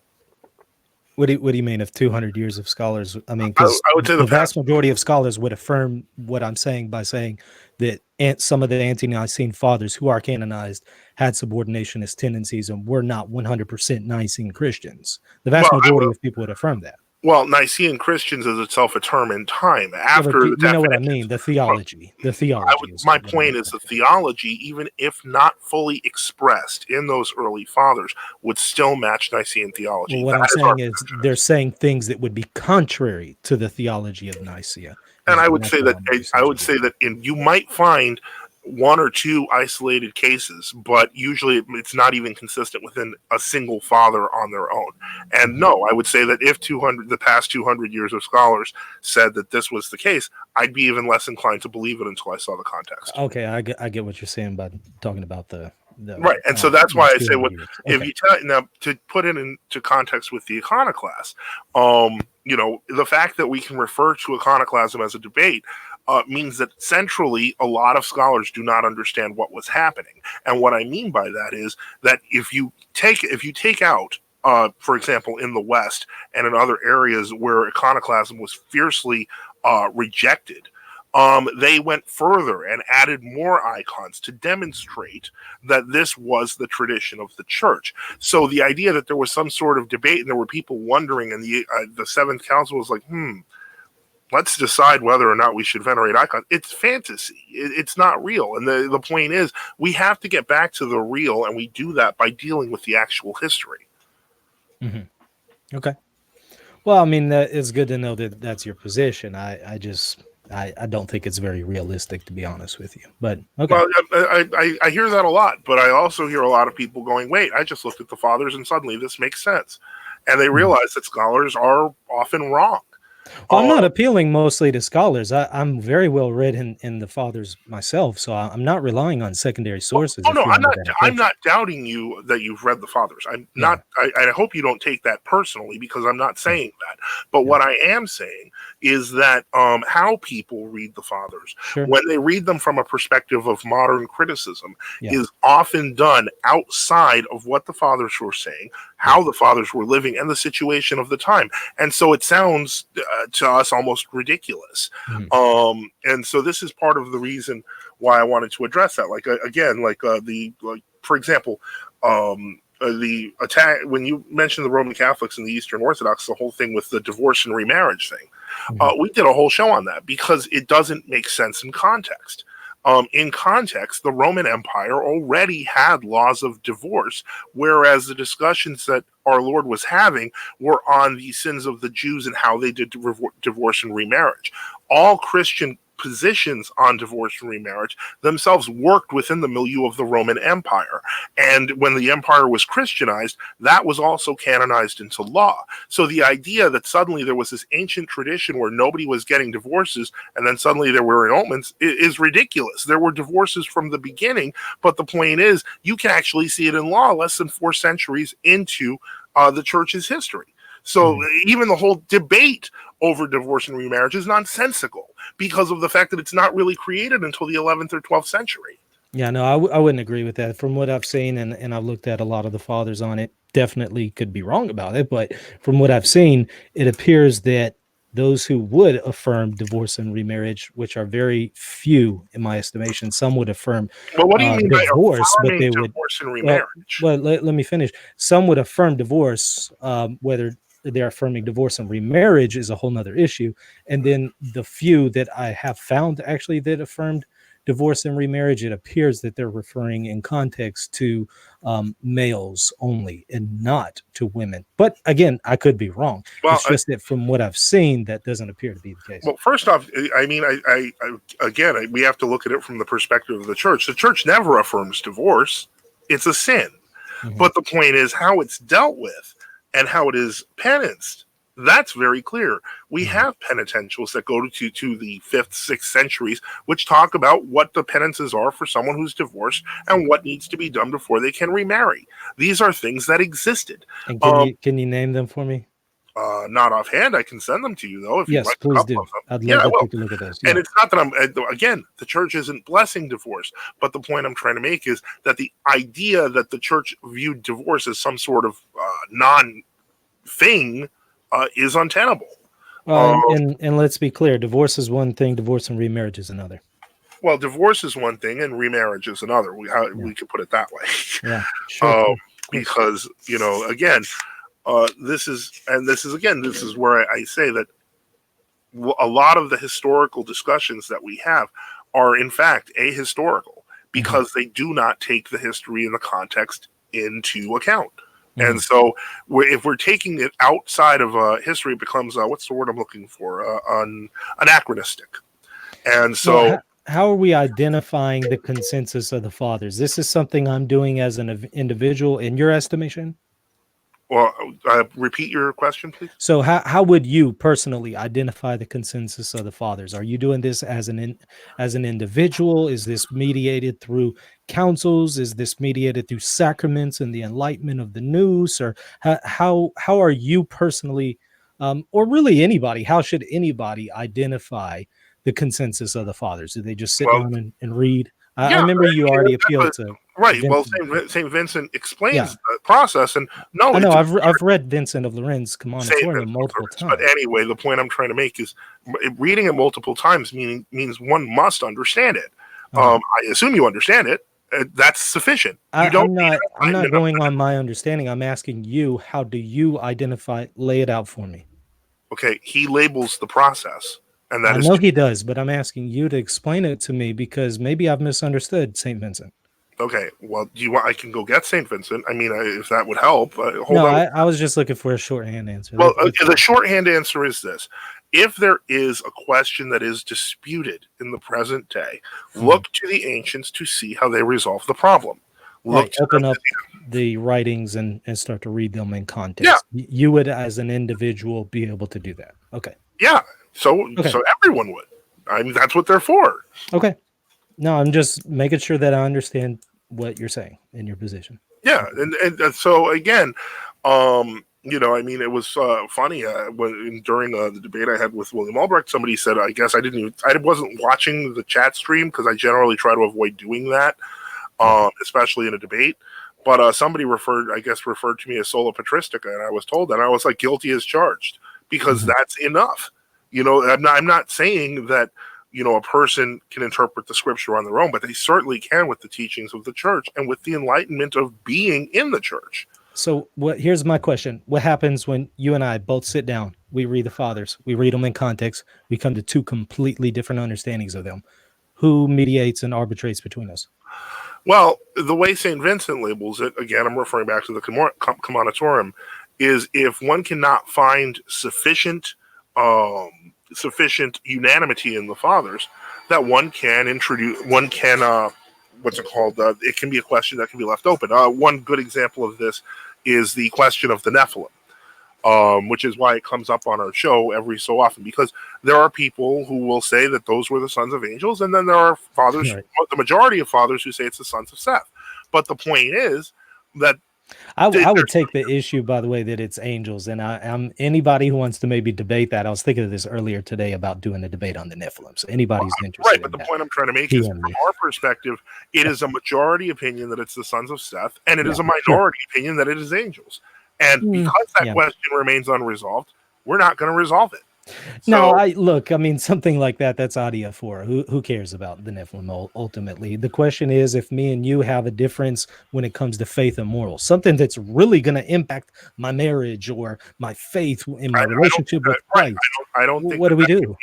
What do you mean of 200 years of scholars? I mean, I, because I would say the the vast past. majority of scholars would affirm what I'm saying by saying that some of the ante-Nicene fathers who are canonized had subordinationist tendencies and were not 100% Nicene Christians. The vast Well, majority of people would affirm that. well, Nicene Christians is itself a term in time Yeah, but after the you know what I definitions. mean? The theology. The theology is My what I'm point getting is the at. theology, even if not fully expressed in those early fathers, would still match Nicene Well, theology. what That I'm is our saying is position. they're saying things that would be contrary to the theology of Nicaea. And I And would that's say what that I'm I would essentially say getting that you might find one or two isolated cases, but usually it's not even consistent within a single father on their own. at. And no, I would say that if the past 200 years of scholars said that this was the case, I'd be even less inclined to believe it until I saw the context. Okay, I get what you're saying by talking about the Right, and so that's why those I say 200 what years. if Okay. you tell now to put it into context with the iconoclast, the fact that we can refer to iconoclasm as a debate means that centrally a lot of scholars do not understand what was happening, and what I mean by that is that if you take out, for example, in the West and in other areas where iconoclasm was fiercely rejected. They went further and added more icons to demonstrate that this was the tradition of the church. So the idea that there was some sort of debate and there were people wondering, and the Seventh Council was like, let's decide whether or not we should venerate icons. It's fantasy. It's not real. And the point is, we have to get back to the real, and we do that by dealing with the actual history. Mhm. Okay. Well, I mean, that it's good to know that that's your position. I don't think it's very realistic, to be honest with you. But okay. Well, I hear that a lot, but I also hear a lot of people going, wait, I just looked at the fathers and suddenly this makes sense. And they Mhm. realize that scholars are often wrong. Well, I'm Uh, not appealing mostly to scholars. I'm very well read in the fathers myself, so I'm not relying on secondary sources. Oh If no, you wanted that I'm approach, not doubting you that you've read the fathers. I'm yeah, not. I hope you don't take that personally because I'm not yeah, saying that. But yeah, what I am saying is that how people read the fathers sure, when they read them from a perspective of modern criticism yeah, is often done outside of what the fathers were saying, yeah, how the fathers were living, and the situation of the time. And so it sounds to us almost ridiculous. mhm, And so this is part of the reason why I wanted to address that. Like again, for example, the attack when you mentioned the Roman Catholics and the Eastern Orthodox, the whole thing with the divorce and remarriage thing. mhm, We did a whole show on that because it doesn't make sense in context. In context, the Roman Empire already had laws of divorce, whereas the discussions that our Lord was having were on the sins of the Jews and how they did divorce and remarriage. All Christian positions on divorce and remarriage themselves worked within the milieu of the Roman Empire. And when the empire was Christianized, that was also canonized into law. So the idea that suddenly there was this ancient tradition where nobody was getting divorces and then suddenly there were annulments is ridiculous. There were divorces from the beginning, but the point is, you can actually see it in law less than 4 centuries into the church's history. So mhm. even the whole debate over divorce and remarriage is nonsensical because of the fact that it's not really created until the 11th or 12th century. Yeah, no, I wouldn't agree with that. From what I've seen, and I've looked at a lot of the fathers on it, definitely could be wrong about it. But from what I've seen, it appears that those who would affirm divorce and remarriage, which are very few in my estimation, some would affirm Well, what do you mean by divorce, but affirming they would, divorce and well, remarriage? let me finish. Some would affirm divorce, whether they're affirming divorce and remarriage is a whole nother issue. And then the few that I have found actually that affirmed divorce and remarriage, it appears that they're referring in context to males only and not to women. But again, I could be wrong. Well, It's just that from what I've seen, that doesn't appear to be the case. well, first off, I mean, again, we have to look at it from the perspective of the church. The church never affirms divorce; it's a sin. Mhm. But the point is how it's dealt with and how it is penanced. That's very clear. We Mhm. have penitentials that go to the 5th, 6th centuries, which talk about what the penances are for someone who's divorced and what needs to be done before they can remarry. These are things that existed. And Um, can you name them for me? Not offhand. I can send them to you though if you'd Yes, like a please couple do. of them. I'd Yeah, love I to will. take a look at those. And Yeah. it's not that I'm again, the church isn't blessing divorce, but the point I'm trying to make is that the idea that the church viewed divorce as some sort of non thing is untenable. Well, Um, and let's be clear, divorce is one thing, divorce and remarriage is another. well, divorce is one thing, and remarriage is another. Yeah. We could put it that way, Yeah. Sure, um, sure. Of course. because again, this is where I say that a lot of the historical discussions that we have are in fact ahistorical Mhm. because they do not take the history and the context into account. And Mhm. so, if we're taking it outside of history, it becomes what's the word I'm looking for? Anachronistic. And Well, so, how are we identifying the consensus of the fathers? This is something I'm doing as an individual in your estimation? well, repeat your question, please. So how would you personally identify the consensus of the fathers? Are you doing this as as an individual? Is this mediated through councils? Is this mediated through sacraments and the enlightenment of the news? Or how are you personally, or really anybody? How should anybody identify the consensus of the fathers? Do they just sit Well, down and read? I yeah, remember you already but appealed to right. Well, Vincent. Saint Vincent explains Yeah, the process, and no, I know. it's I've read Vincent of Lorenz's Saint Commonitorium Vincent of multiple Lerins. But times. anyway, the point I'm trying to make is reading it multiple times means one must understand it. Uh-huh. I assume you understand it. That's sufficient. You don't need I'm not enlightenment of going on my understanding. I'm asking you, how do you identify, lay it out for me? okay. He labels the process. and that I is know he does, but I'm asking you to explain it to me because maybe I've misunderstood St. Vincent. okay. Well, do you want? I can go get Saint Vincent. I mean, if that would help. Hold No, on. I was just looking for a shorthand answer. Well, That's the fine. shorthand answer is this: if there is a question that is disputed in the present day, Mhm. look to the ancients to see how they resolve the problem. Look Right. to them. Open up the writings and start to read them in Yeah, context. You would, as an individual, be able to do that. Okay. yeah. So, Okay. so everyone would. I mean, that's what they're for. Okay. No, I'm just making sure that I understand what you're saying in your position. Yeah, Okay. and so again, I mean, it was funny when during the debate I had with William Albrecht, somebody said, I guess I wasn't watching the chat stream because I generally try to avoid doing that, Yeah. especially in a debate. But somebody referred to me as sola patristica, and I was told that I was like guilty as charged because Mhm. that's enough. I'm not saying that a person can interpret the scripture on their own, but they certainly can with the teachings of the church and with the enlightenment of being in the church. So here's my question. What happens when you and I both sit down, we read the fathers, we read them in context, we come to two completely different understandings of them? Who mediates and arbitrates between us? Well, the way St. Vincent labels it, again, I'm referring back to the Commonatorum, is if one cannot find sufficient unanimity in the fathers, that one can, what's it called? It can be a question that can be left open. One good example of this is the question of the Nephilim, which is why it comes up on our show every so often, because there are people who will say that those were the sons of angels, and then there are fathers, Right. the majority of fathers, who say it's the sons of Seth. But the point is that I would there's take the issue, by the way, that it's angels, and I'm anybody who wants to maybe debate that. I was thinking of this earlier today about doing a debate on the Nephilim. So anybody who's right. interested But in the that, point I'm trying to make is, PM from me. our perspective, it Yeah, is a majority opinion that it's the sons of Seth, and it yeah, is a sure. minority opinion that it is angels. And because that Yeah. question remains unresolved, we're not going to resolve it. No, So I look, I mean, something like that, that's audio for who cares about the Nephilim ultimately? The question is if me and you have a difference when it comes to faith and morals, something that's really going to impact my marriage or my faith in my I don't relationship with right. Christ. I don't think What do we that do?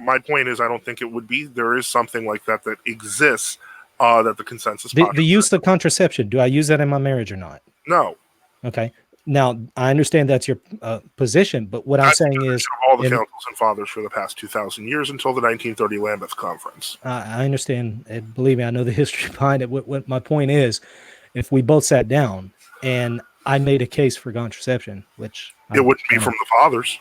my point is I don't think it would be. There is something like that that exists, that the consensus The postulates. use of contraception, do I use that in my marriage or not? No, Okay. Now, I understand that's your position, but what I'm that's the saying is, position of all the if councils and fathers for the past 2,000 years until the 1930 Lambeth Conference. I understand, and believe me, I know the history behind it. What my point is, if we both sat down and I made a case for contraception, which It I'm wouldn't be gonna, from the fathers.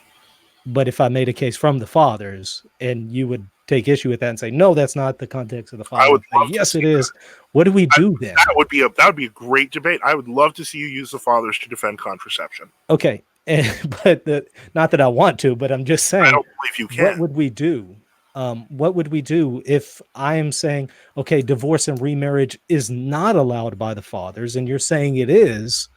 but if I made a case from the fathers and you would take issue with that and say, no, that's not the context of the I father, would and say, love to yes, see it is. What do we that. do then? That would be a great debate. I would love to see you use the fathers to defend contraception. Okay. But not that I want to, but I'm just I saying, don't believe you what can. would we do? What would we do if I am saying, okay, divorce and remarriage is not allowed by the fathers, and you're saying it is?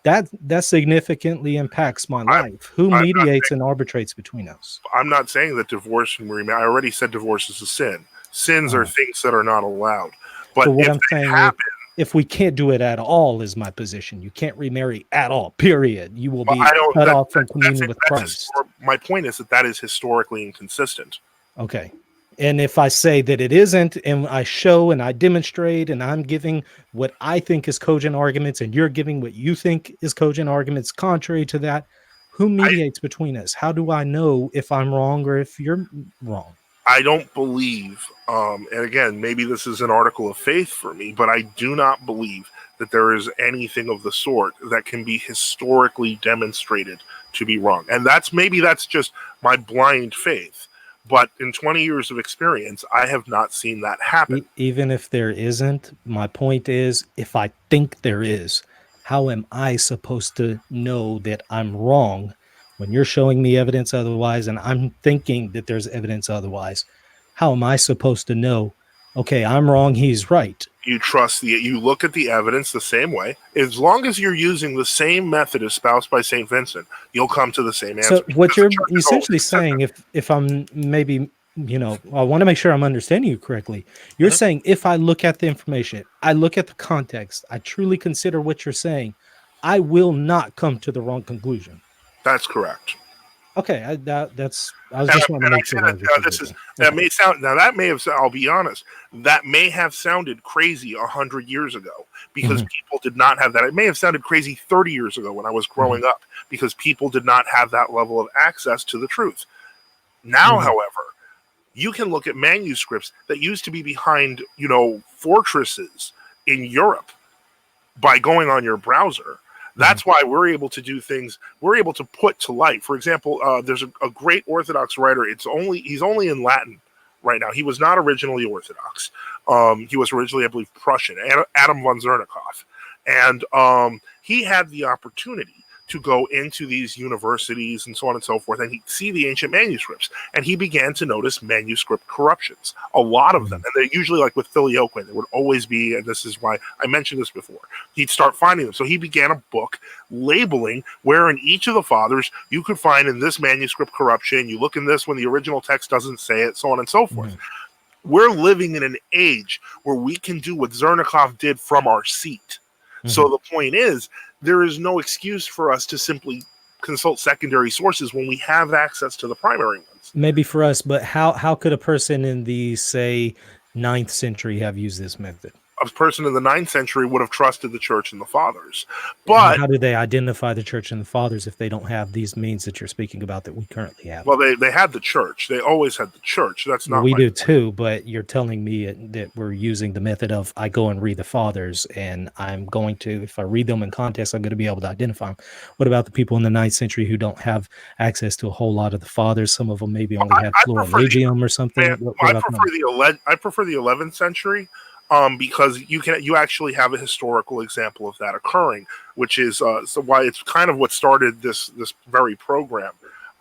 That significantly impacts my I'm life. Who I'm not mediates and arbitrates between us? I'm not saying that divorce and remarriage. I already said divorce is a sin. Sins are Uh, things that are not allowed. But but what if I'm they saying is, happen, if we can't do it at all, is my position. You can't remarry at all. Period. You will well, be I don't. cut off from communion with That's Christ. my point is that is historically inconsistent. Okay. And if I say that it isn't, and I show and I demonstrate, and I'm giving what I think is cogent arguments, and you're giving what you think is cogent arguments contrary to that, who I mediates between us? How do I know if I'm wrong or if you're wrong? I don't believe, and again, maybe this is an article of faith for me, but I do not believe that there is anything of the sort that can be historically demonstrated to be wrong. And that's just my blind faith. But in 20 years of experience, I have not seen that happen. Even if there isn't, my point is, if I think there is, how am I supposed to know that I'm wrong when you're showing me evidence otherwise and I'm thinking that there's evidence otherwise? How am I supposed to know, okay, I'm wrong, he's right? You look at the evidence the same way. As long as you're using the same method espoused by St. Vincent, you'll come to the same So answer. what Because the you're church is always essentially consistent. saying, if I'm maybe, I want to make sure I'm understanding you correctly. You're Mhm. saying if I look at the information, I look at the context, I truly consider what you're saying, I will not come to the wrong conclusion. That's correct. Okay, I was And just wanting to I make say sure that that was what you were this is doing. that Okay. may sound now that may have I'll be honest, that may have sounded crazy 100 years ago because Mhm, people did not have that. It may have sounded crazy 30 years ago when I was mhm, growing up because people did not have that level of access to the truth. Now, mhm, however, you can look at manuscripts that used to be behind, fortresses in Europe by going on your browser. mhm, That's why we're able to do things. We're able to put to light. For example, there's a great Orthodox writer. He's only in Latin right now. He was not originally Orthodox. He was originally, I believe, Prussian. Adam von Zernikoff, and he had the opportunity to go into these universities and so on and so forth, and he'd see the ancient manuscripts, and he began to notice manuscript corruptions, a lot of them, mhm, and they're usually like with Filioque, there would always be, and this is why I mentioned this before, he'd start finding them. So he began a book labeling where in each of the fathers you could find in this manuscript corruption. You look in this when the original text doesn't say it, so on and so forth. mhm, We're living in an age where we can do what Zernikoff did from our seat. So mhm. the point is, there is no excuse for us to simply consult secondary sources when we have access to the primary ones. Maybe for us, but how could a person in the, say, ninth century have used this method? A person in the ninth century would have trusted the church and the fathers. And But how do they identify the church and the fathers if they don't have these means that you're speaking about that we currently have? well, they had the church. They always had the church. That's Well, not we my do point. too, but you're telling me that we're using the method of I go and read the fathers, and I'm going to, if I read them in context, I'm going to be able to identify them. What about the people in the ninth century who don't have access to a whole lot of the fathers? Some of them maybe only had I prefer the florilegium or man. something. What about them? I prefer the 11th century, because you actually have a historical example of that occurring, which is so why it's kind of what started this very program.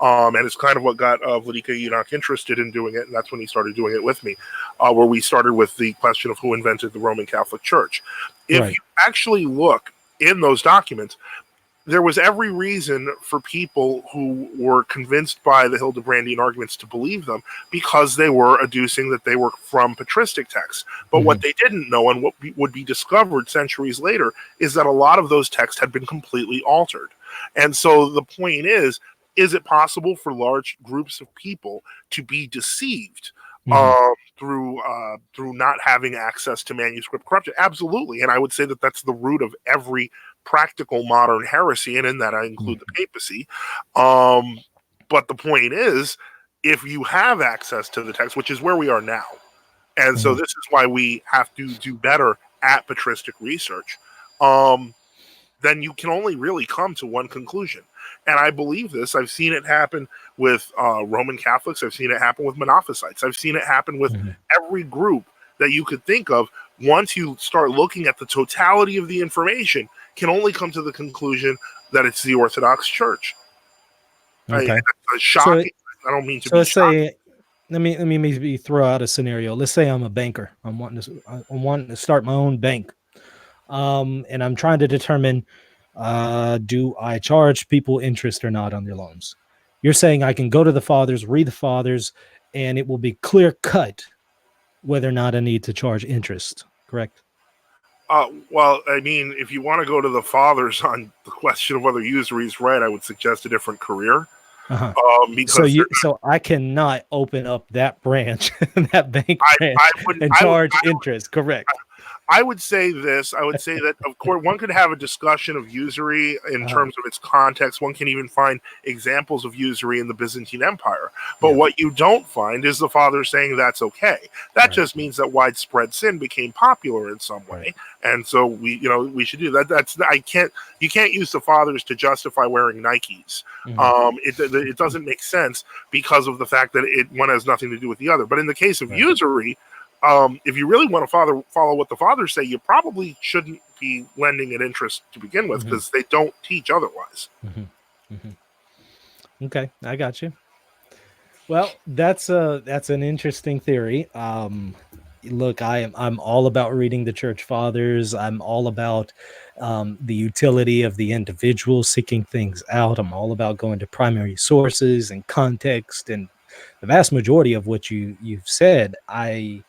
And it's kind of what got Vladika Enoch interested in doing it, and that's when he started doing it with me, where we started with the question of who invented the Roman Catholic Church. If you Right. actually look in those documents, there was every reason for people who were convinced by the Hildebrandian arguments to believe them because they were adducing that they were from patristic texts. But what Hmm. they didn't know and would be discovered centuries later is that a lot of those texts had been completely altered. And so the point is it possible for large groups of people to be deceived Hmm. through not having access to manuscript corruption? Absolutely, and I would say that that's the root of every practical modern heresy, and in that I include the Hmm. papacy. Um, but the point is, if you have access to the text, which is where we are now, and so Hmm. this is why we have to do better at patristic research, um, then you can only really come to one conclusion. And I believe this. I've seen it happen with Roman Catholics. I've seen it happen with Monophysites. I've seen it happen with Hmm. every group that you could think of. Once you start looking at the totality of the information, can only come to the conclusion that it's the Orthodox Church. Okay. It's So shocking. I don't mean to so be let's shocking. say let me maybe throw out a scenario. Let's say I'm a banker. I'm wanting to start my own bank. And I'm trying to determine, do I charge people interest or not on their loans? You're saying I can go to the fathers, read the fathers, and it will be clear cut whether or not I need to charge interest. Correct. Well, I mean, if you want to go to the fathers on the question of whether usury is right, I would suggest a different career, Uh-huh. So because you so I cannot open up that branch, that bank I branch, wouldn't. and charge interest. Correct. I would say this. I would say that, of course, one could have a discussion of usury in Uh-huh. terms of its context. One can even find examples of usury in the Byzantine Empire. But Yeah. what you don't find is the father saying that's okay. That Right. just means that widespread sin became popular in some Right. way, and so we should do that. You can't use the fathers to justify wearing Nikes. Hmm. It doesn't make sense because of the fact that one has nothing to do with the other. But in the case of Right. usury, if you really want to follow what the fathers say, you probably shouldn't be lending at interest to begin with Hmm. because they don't teach otherwise. Hmm. Hmm. Okay, I got you. Well, that's an interesting theory. Look, I'm all about reading the church fathers. I'm all about the utility of the individual seeking things out. I'm all about going to primary sources and context, and the vast majority of what you've said, I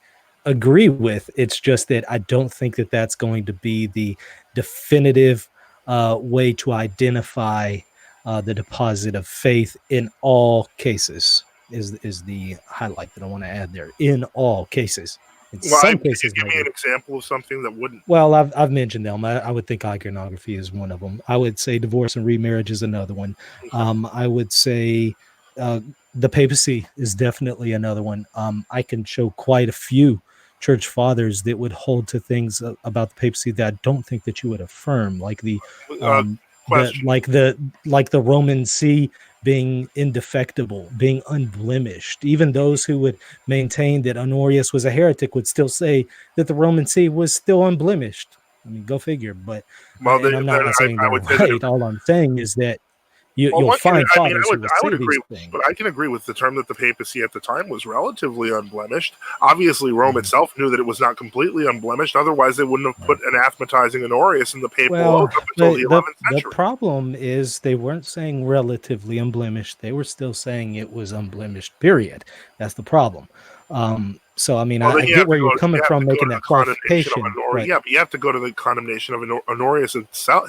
agree with. It's just that I don't think that that's going to be the definitive way to identify the deposit of faith in all cases is the highlight that I want to add there. In all cases. In Well, some can you cases, give me an maybe. example of something that wouldn't? Well, I've mentioned them. I would think iconography is one of them. I would say divorce and remarriage is another one. Okay. I would say the papacy is definitely another one. I can show quite a few church fathers that would hold to things about the papacy that I don't think that you would affirm, like Uh, um, the question. like the like the Roman See being indefectible, being unblemished. Even those who would maintain that Honorius was a heretic would still say that the Roman See was still unblemished. I mean, go figure. But Well, and I'm not saying I they're would say that right. All I'm saying is that well, you'll one can. find I mean, fathers who will I would say agree, these but things. I can agree with the term that the papacy at the time was relatively unblemished. Obviously, Rome Mhm. itself knew that it was not completely unblemished. Otherwise, they wouldn't have Right. put anathematizing Honorius in the papal Well, oath up until the but 11th the century. problem is they weren't saying relatively unblemished. They were still saying it was unblemished. Period. That's the problem. So I mean, Well, then I get where you're coming you have from to go making to the that condemnation of qualification, Honorius. but Yeah, but you have to go to the condemnation of Honorius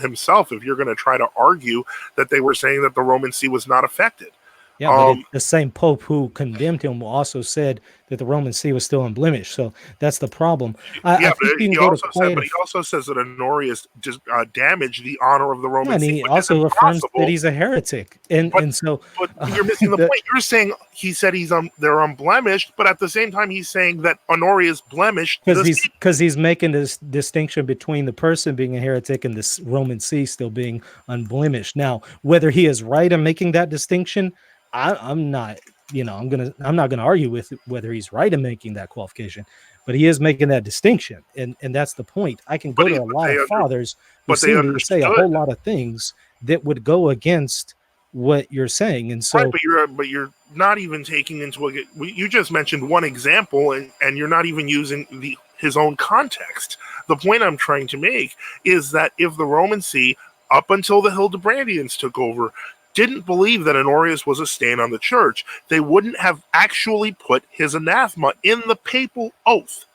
himself if you're going to try to argue that they were saying that the Roman See was not affected. yeah, but Um, the same Pope who condemned him also said that the Roman See was still unblemished. So that's the problem. yeah, I think but you can go to quite he a also says that Honorius just damaged the honor of the yeah, Roman and See, he which is also affirms that impossible. he's a heretic, and But so you're missing the the point. You're saying he said they're unblemished, but at the same time he's saying that Honorius blemished the See. because he's making this distinction between the person being a heretic and this Roman See still being unblemished. Now, whether he is right in making that distinction, I'm not. I'm not gonna argue with whether he's right in making that qualification, but he is making that distinction, and that's the point. I can go to a lot of fathers who But they seem to say a understood. whole lot of things that would go against what you're saying, and Right, so but you're not even taking into account. You just mentioned one example, and you're not even using his own context. The point I'm trying to make is that if the Roman See, up until the Hildebrandians took over, didn't believe that Honorius was a stain on the church, they wouldn't have actually put his anathema in the papal oath.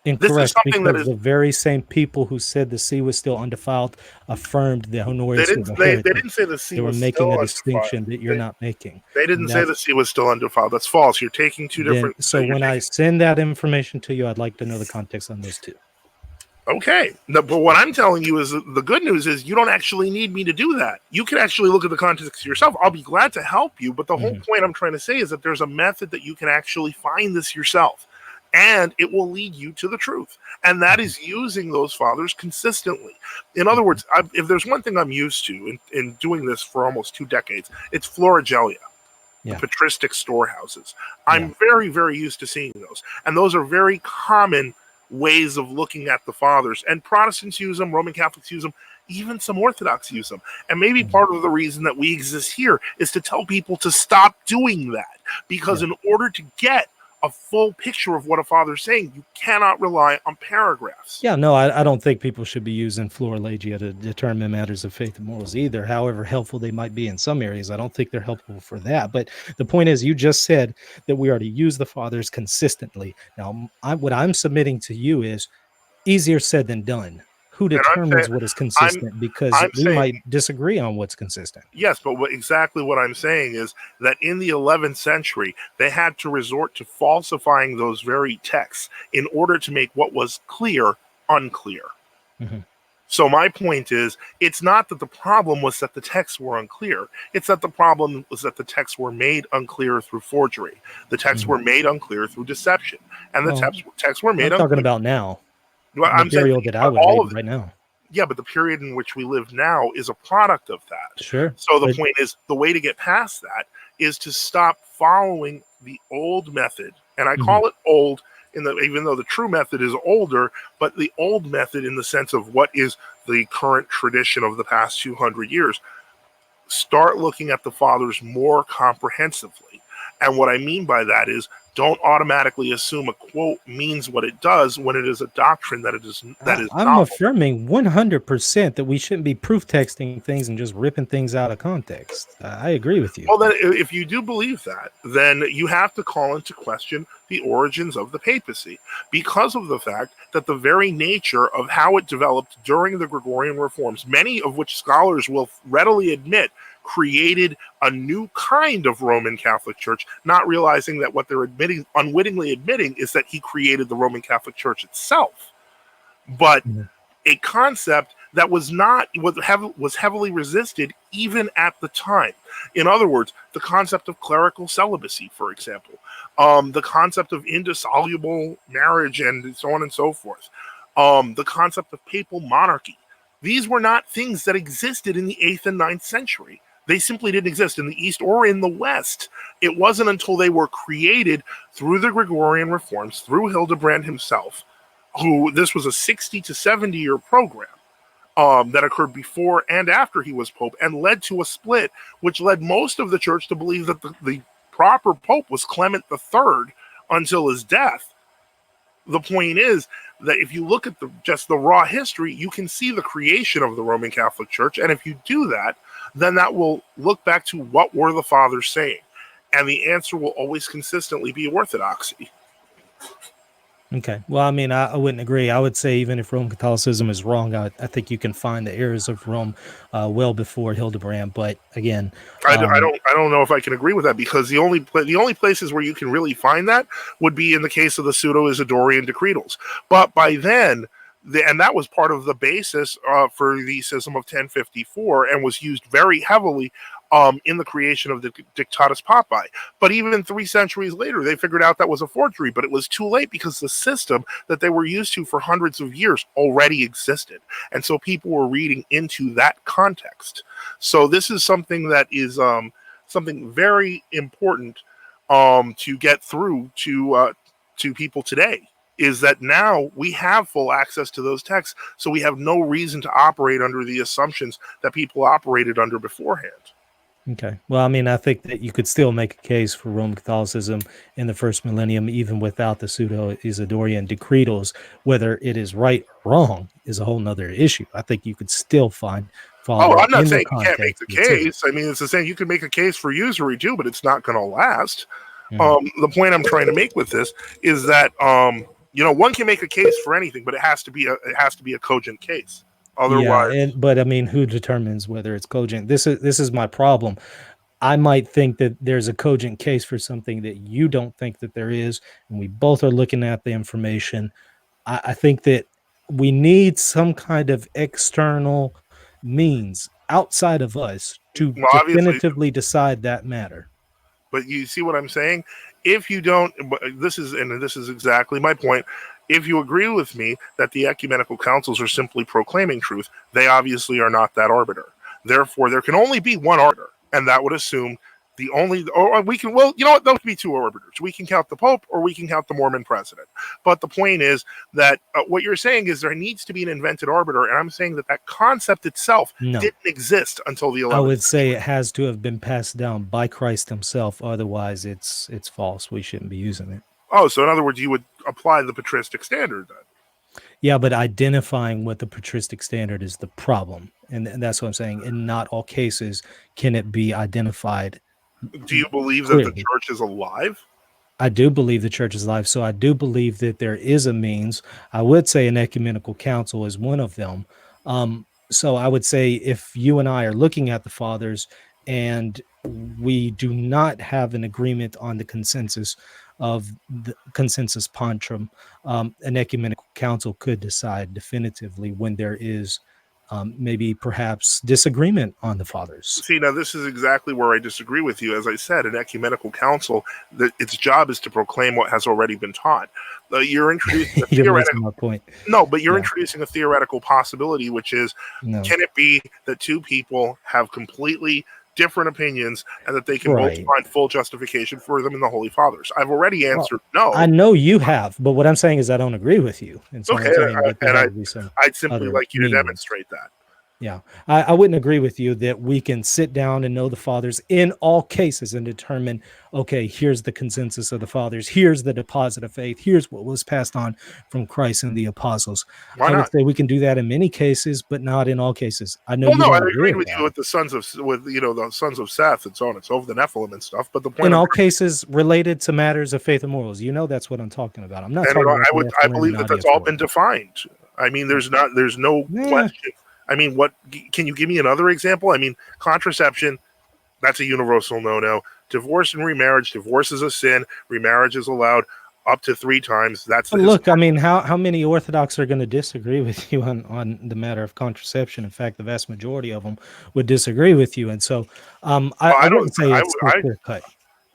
This is incorrect, something that because is the very same people who said the See was still undefiled affirmed that Honorius was a they heretic. didn't say the See They were was making still a undefiled. distinction that you're not making. They And didn't say that's the See was still undefiled. That's false. You're taking two then different. so You're when I taking send that information to you, I'd like to know the context on those two. Okay. No, but what I'm telling you is the good news is you don't actually need me to do that. You can actually look at the context yourself. I'll be glad to help you. But the whole Mhm. point I'm trying to say is that there's a method that you can actually find this yourself. And it will lead you to the truth. And that Mhm. is using those fathers consistently. In other Mhm. words, if there's one thing I'm used to in doing this for almost 2 decades, it's florigelia, the Yeah. patristic storehouses. Yeah. I'm very, very used to seeing those. And those are very common ways of looking at the fathers. And Protestants use them, Roman Catholics use them, even some Orthodox use them. And maybe Mhm. part of the reason that we exist here is to tell people to stop doing that. Because Yeah. in order to get a full picture of what a father's saying, you cannot rely on paragraphs. Yeah, no, I don't think people should be using florilegia to determine matters of faith and morals either, however helpful they might be in some areas. I don't think they're helpful for that. But the point is, you just said that we are to use the fathers consistently. Now, what I'm submitting to you is easier said than done. Who And I'm saying, determines what is I'm, consistent? Because I'm we saying might disagree on what's consistent. yes, but exactly what I'm saying is that in the 11th century, they had to resort to falsifying those very texts in order to make what was clear unclear. Mhm. So my point is, it's not that the problem was that the texts were unclear. It's that the problem was that the texts were made unclear through forgery. The texts Mhm. were made unclear through deception, and the Well, texts were I'm made talking unclear. about now, Well, I'm saying, material that I but would all read of right now. yeah, but the period in which we live now is a product of that. Sure, So the but point is, the way to get past that is to stop following the old method, and I mhm, call it old even though the true method is older, but the old method in the sense of what is the current tradition of the past 200 years. Start looking at the fathers more comprehensively. And what I mean by that is don't automatically assume a quote means what it does when it is a doctrine that is I'm novel. affirming 100% that we shouldn't be proof texting things and just ripping things out of context. I agree with you. Well, then, if you do believe that, then you have to call into question the origins of the papacy, because of the fact that the very nature of how it developed during the Gregorian reforms, many of which scholars will readily admit created a new kind of Roman Catholic Church, not realizing that what they're unwittingly admitting, is that he created the Roman Catholic Church itself. But a concept that was heavily resisted even at the time. In other words, the concept of clerical celibacy, for example, the concept of indissoluble marriage, and so on and so forth, the concept of papal monarchy. These were not things that existed in the 8th and 9th century. They simply didn't exist in the East or in the West. It wasn't until they were created through the Gregorian reforms, through Hildebrand himself, who, this was a 60 to 70-year program that occurred before and after he was pope, and led to a split, which led most of the church to believe that the proper pope was Clement III until his death. The point is that if you look at just the raw history, you can see the creation of the Roman Catholic Church, and if you do that, then that will look back to what were the fathers saying, and the answer will always consistently be orthodoxy. Okay. Well, I mean, I wouldn't agree. I would say even if Roman Catholicism is wrong, I think you can find the errors of Rome well before Hildebrand. But again, I don't know if I can agree with that, because the only places where you can really find that would be in the case of the Pseudo-Isidorian decretals. But by then, and that was part of the basis for the Schism of 1054, and was used very heavily in the creation of the Dictatus Papae. But even 3 centuries later, they figured out that was a forgery, but it was too late, because the system that they were used to for hundreds of years already existed. And so people were reading into that context. So this is something that is something very important to get through to people today, is that now we have full access to those texts, so we have no reason to operate under the assumptions that people operated under beforehand. Okay. Well, I mean, I think that you could still make a case for Roman Catholicism in the first millennium, even without the Pseudo-Isidorian decretals. Whether it is right or wrong is a whole nother issue. I think you could still follow I'm not in the saying you can't make context. the case. I mean, it's the same. You can make a case for usury too, but it's not going to last. Mhm. The point I'm trying to make with this is that one can make a case for anything, but it has to be a cogent case. Otherwise, But I mean, who determines whether it's cogent? This is my problem. I might think that there's a cogent case for something that you don't think that there is, and we both are looking at the information. I think that we need some kind of external means outside of us to well, obviously, definitively decide that matter. but you see what I'm saying? If you don't, this is exactly my point. If you agree with me that the ecumenical councils are simply proclaiming truth, they obviously are not that arbiter. Therefore, there can only be one arbiter, and that would assume or we can, well, you know what, those would be two arbiters. We can count the Pope, or we can count the Mormon president. But the point is that what you're saying is there needs to be an invented arbiter, and I'm saying that concept itself No, didn't exist until the 11th I would say century. it has to have been passed down by Christ himself. Otherwise, it's false. We shouldn't be using it. Oh, so in other words, you would apply the patristic standard then? Yeah, but identifying what the patristic standard is the problem. And that's what I'm saying. In not all cases can it be identified Do you believe that the clearly. church is alive? I do believe the church is alive. So I do believe that there is a means. I would say an ecumenical council is one of them. So I would say if you and I are looking at the fathers and we do not have an agreement on the consensus of the consensus pantrum, an ecumenical council could decide definitively when there is maybe perhaps disagreement on the fathers. See, now this is exactly where I disagree with you. As I said, an ecumenical council, its job is to proclaim what has already been taught. You're introducing a You're missing theoretical. my point. No, but you're Yeah. introducing a theoretical possibility, which is, No. can it be that two people have completely different opinions and that they can both Right. find full justification for them in the Holy Fathers? I've already answered no. I know you have, but what I'm saying is I don't agree with you. And so Okay, I'm saying that there and has to be some I'd simply other like you to means. demonstrate that. Yeah, I wouldn't agree with you that we can sit down and know the fathers in all cases and determine, okay, here's the consensus of the fathers, here's the deposit of faith, here's what was passed on from Christ and the apostles. Why I would not? say we can do that in many cases, but not in all cases. I know Well, you no, I don't agree agreed with with you that. with the sons of Seth and so on and so forth, the Nephilim and stuff. But the point In I'm all cases related to matters of faith and morals. You know that's what I'm talking about. I'm not and talking about the I Nephilim believe and that audio that's all for. been defined. I mean, there's no Yeah, question. I mean, what can you give me another example? I mean, contraception, that's a universal no-no. Divorce and remarriage, divorce is a sin, remarriage is allowed up to 3 times. That's the but look, I historical. mean, how many Orthodox are going to disagree with you on the matter of contraception? In fact, the vast majority of them would disagree with you, and so Well, I I don't. wouldn't say it's so clear cut.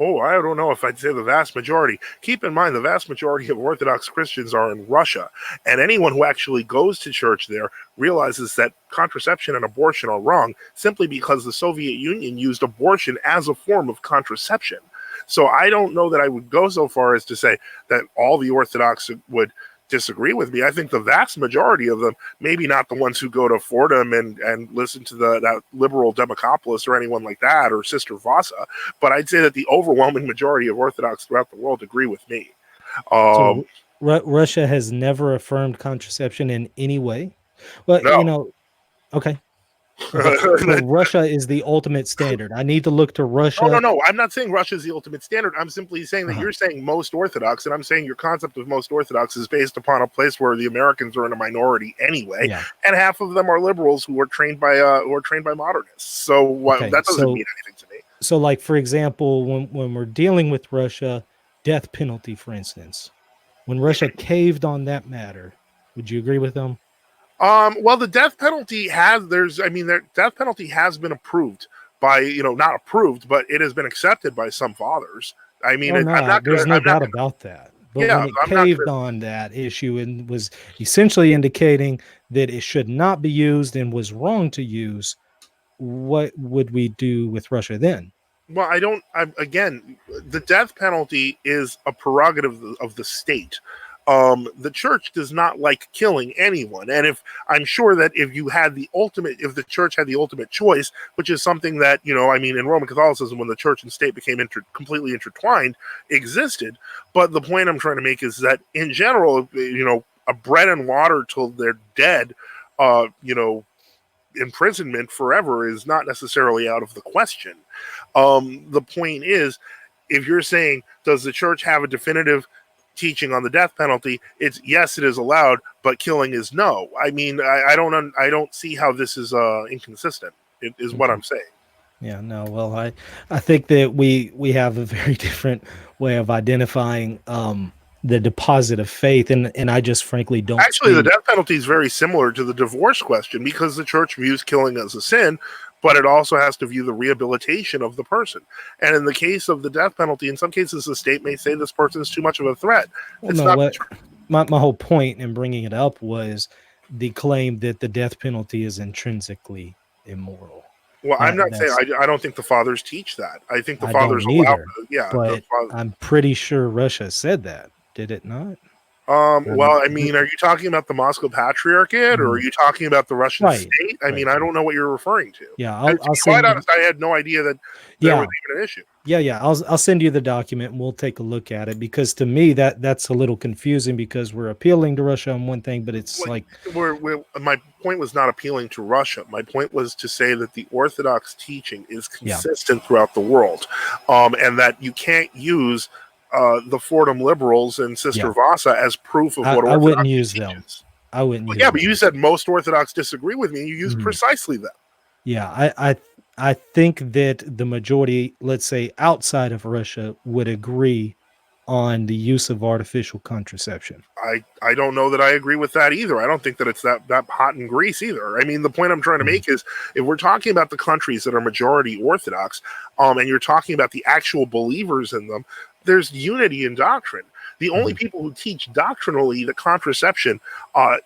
Oh, I don't know if I'd say the vast majority. Keep in mind, the vast majority of Orthodox Christians are in Russia, and anyone who actually goes to church there realizes that contraception and abortion are wrong simply because the Soviet Union used abortion as a form of contraception. So I don't know that I would go so far as to say that all the Orthodox would disagree with me. I think the vast majority of them, maybe not the ones who go to Fordham and listen to that liberal Democopoulos or anyone like that, or Sister Vasa, but I'd say that the overwhelming majority of Orthodox throughout the world agree with me. Um, So Russia has never affirmed contraception in any way. Well, no. okay, okay. So Russia is the ultimate standard. I need to look to No, no, Russia. no. I'm not saying Russia is the ultimate standard. I'm simply saying that Uh-huh. you're saying most Orthodox, and I'm saying your concept of most Orthodox is based upon a place where the Americans are in a minority anyway, Yeah. and half of them are liberals who are trained by modernists. So Okay. that doesn't mean anything to me. So like for example, when we're dealing with Russia, death penalty, for instance, when Russia caved on that matter, would you agree with them? Well, the death penalty the death penalty has been approved by, not approved, but it has been accepted by some fathers. I mean, Oh no, there's no doubt about that. But yeah, when it I'm not caved gonna, on that issue and was essentially indicating that it should not be used and was wrong to use, what would we do with Russia then? well, again, the death penalty is a prerogative of the state. The church does not like killing anyone, and if I'm sure that if the church had the ultimate choice, which is something that in Roman Catholicism, when the church and state became completely intertwined, existed. But the point I'm trying to make is that in general, a bread and water till they're dead, uh, you know, imprisonment forever is not necessarily out of the question. The point is, if you're saying, does the church have a definitive teaching on the death penalty? It's yes, it is allowed, but killing is no. I mean, I don't see how this is inconsistent. It is what Okay. I'm saying. Yeah, no. Well, I think that we have a very different way of identifying the deposit of faith, and I just frankly don't Actually, the see. death penalty is very similar to the divorce question because the church views killing as a sin, but it also has to view the rehabilitation of the person. And in the case of the death penalty, in some cases, the state may say this person is too much of a threat. Well, It's no. not. What my whole point in bringing it up was the claim that the death penalty is intrinsically immoral. Well, I'm That not saying that's I don't think the fathers teach that. I think the I fathers don't allow. either, Yeah, the but father. I'm pretty sure Russia said that. Did it not? Well, I mean, are you talking about the Moscow Patriarchate, or are Mhm. you talking about the Russian Right, state? I mean, right. I don't know what you're referring to. Yeah, And to I'll be quite send you. honest, I had no idea that there was Yeah, even an issue. yeah. I'll send you the document and we'll take a look at it because to me that's a little confusing because we're appealing to Russia on one thing, but it's Well, like my point was not appealing to Russia. My point was to say that the Orthodox teaching is yeah, consistent throughout the world, and that you can't use the Fordham liberals and Sister yeah. Vasa as proof of what I wouldn't Orthodoxy use them. teaches. I wouldn't Well, use yeah, but you them. said most Orthodox disagree with me. And you used Mhm. precisely that. Yeah, I think that the majority, let's say outside of Russia, would agree on the use of artificial contraception. I don't know that I agree with that either. I don't think that it's that hot in Greece either. I mean, the point I'm trying to Mhm. make is if we're talking about the countries that are majority Orthodox, and you're talking about the actual believers in them, there's unity in doctrine. The only Mhm. people who teach doctrinally that contraception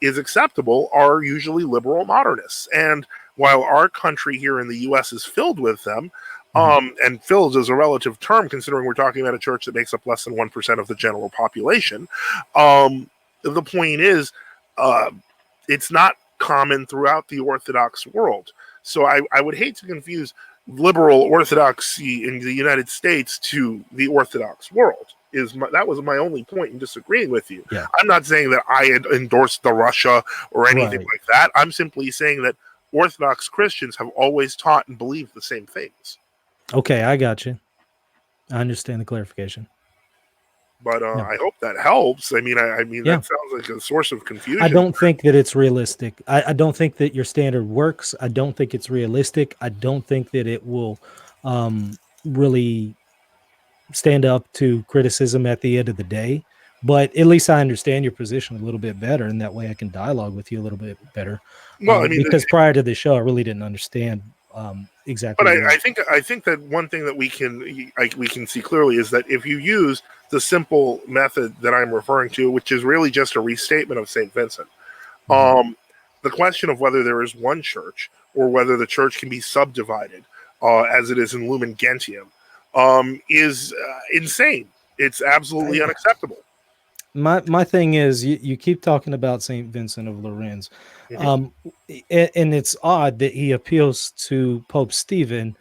is acceptable are usually liberal modernists. And while our country here in the U.S. is filled with them, Mhm. and filled is a relative term considering we're talking about a church that makes up less than 1% of the general population. The point is, uh, it's not common throughout the Orthodox world. So I would hate to confuse liberal orthodoxy in the United States to the Orthodox world. That was my only point in disagreeing with you. Yeah. I'm not saying that I had endorsed the Russia or anything Right. like that. I'm simply saying that Orthodox Christians have always taught and believed the same things. Okay, I got you. I understand the clarification. But Yeah. I hope that helps. I mean, Yeah. that sounds like a source of confusion. I don't think that it's realistic. I don't think that your standard works. I don't think it's realistic. I don't think that it will really stand up to criticism at the end of the day. But at least I understand your position a little bit better, and that way I can dialogue with you a little bit better. Well, I mean, Because prior to the show, I really didn't understand exactly. but I think that one thing that we can see clearly is that if you use the simple method that I'm referring to, which is really just a restatement of Saint Vincent, the question of whether there is one church or whether the church can be subdivided, as it is in Lumen Gentium, is insane. It's absolutely unacceptable. My thing is, you keep talking about Saint Vincent of Lawrence, and it's odd that he appeals to Pope Stephen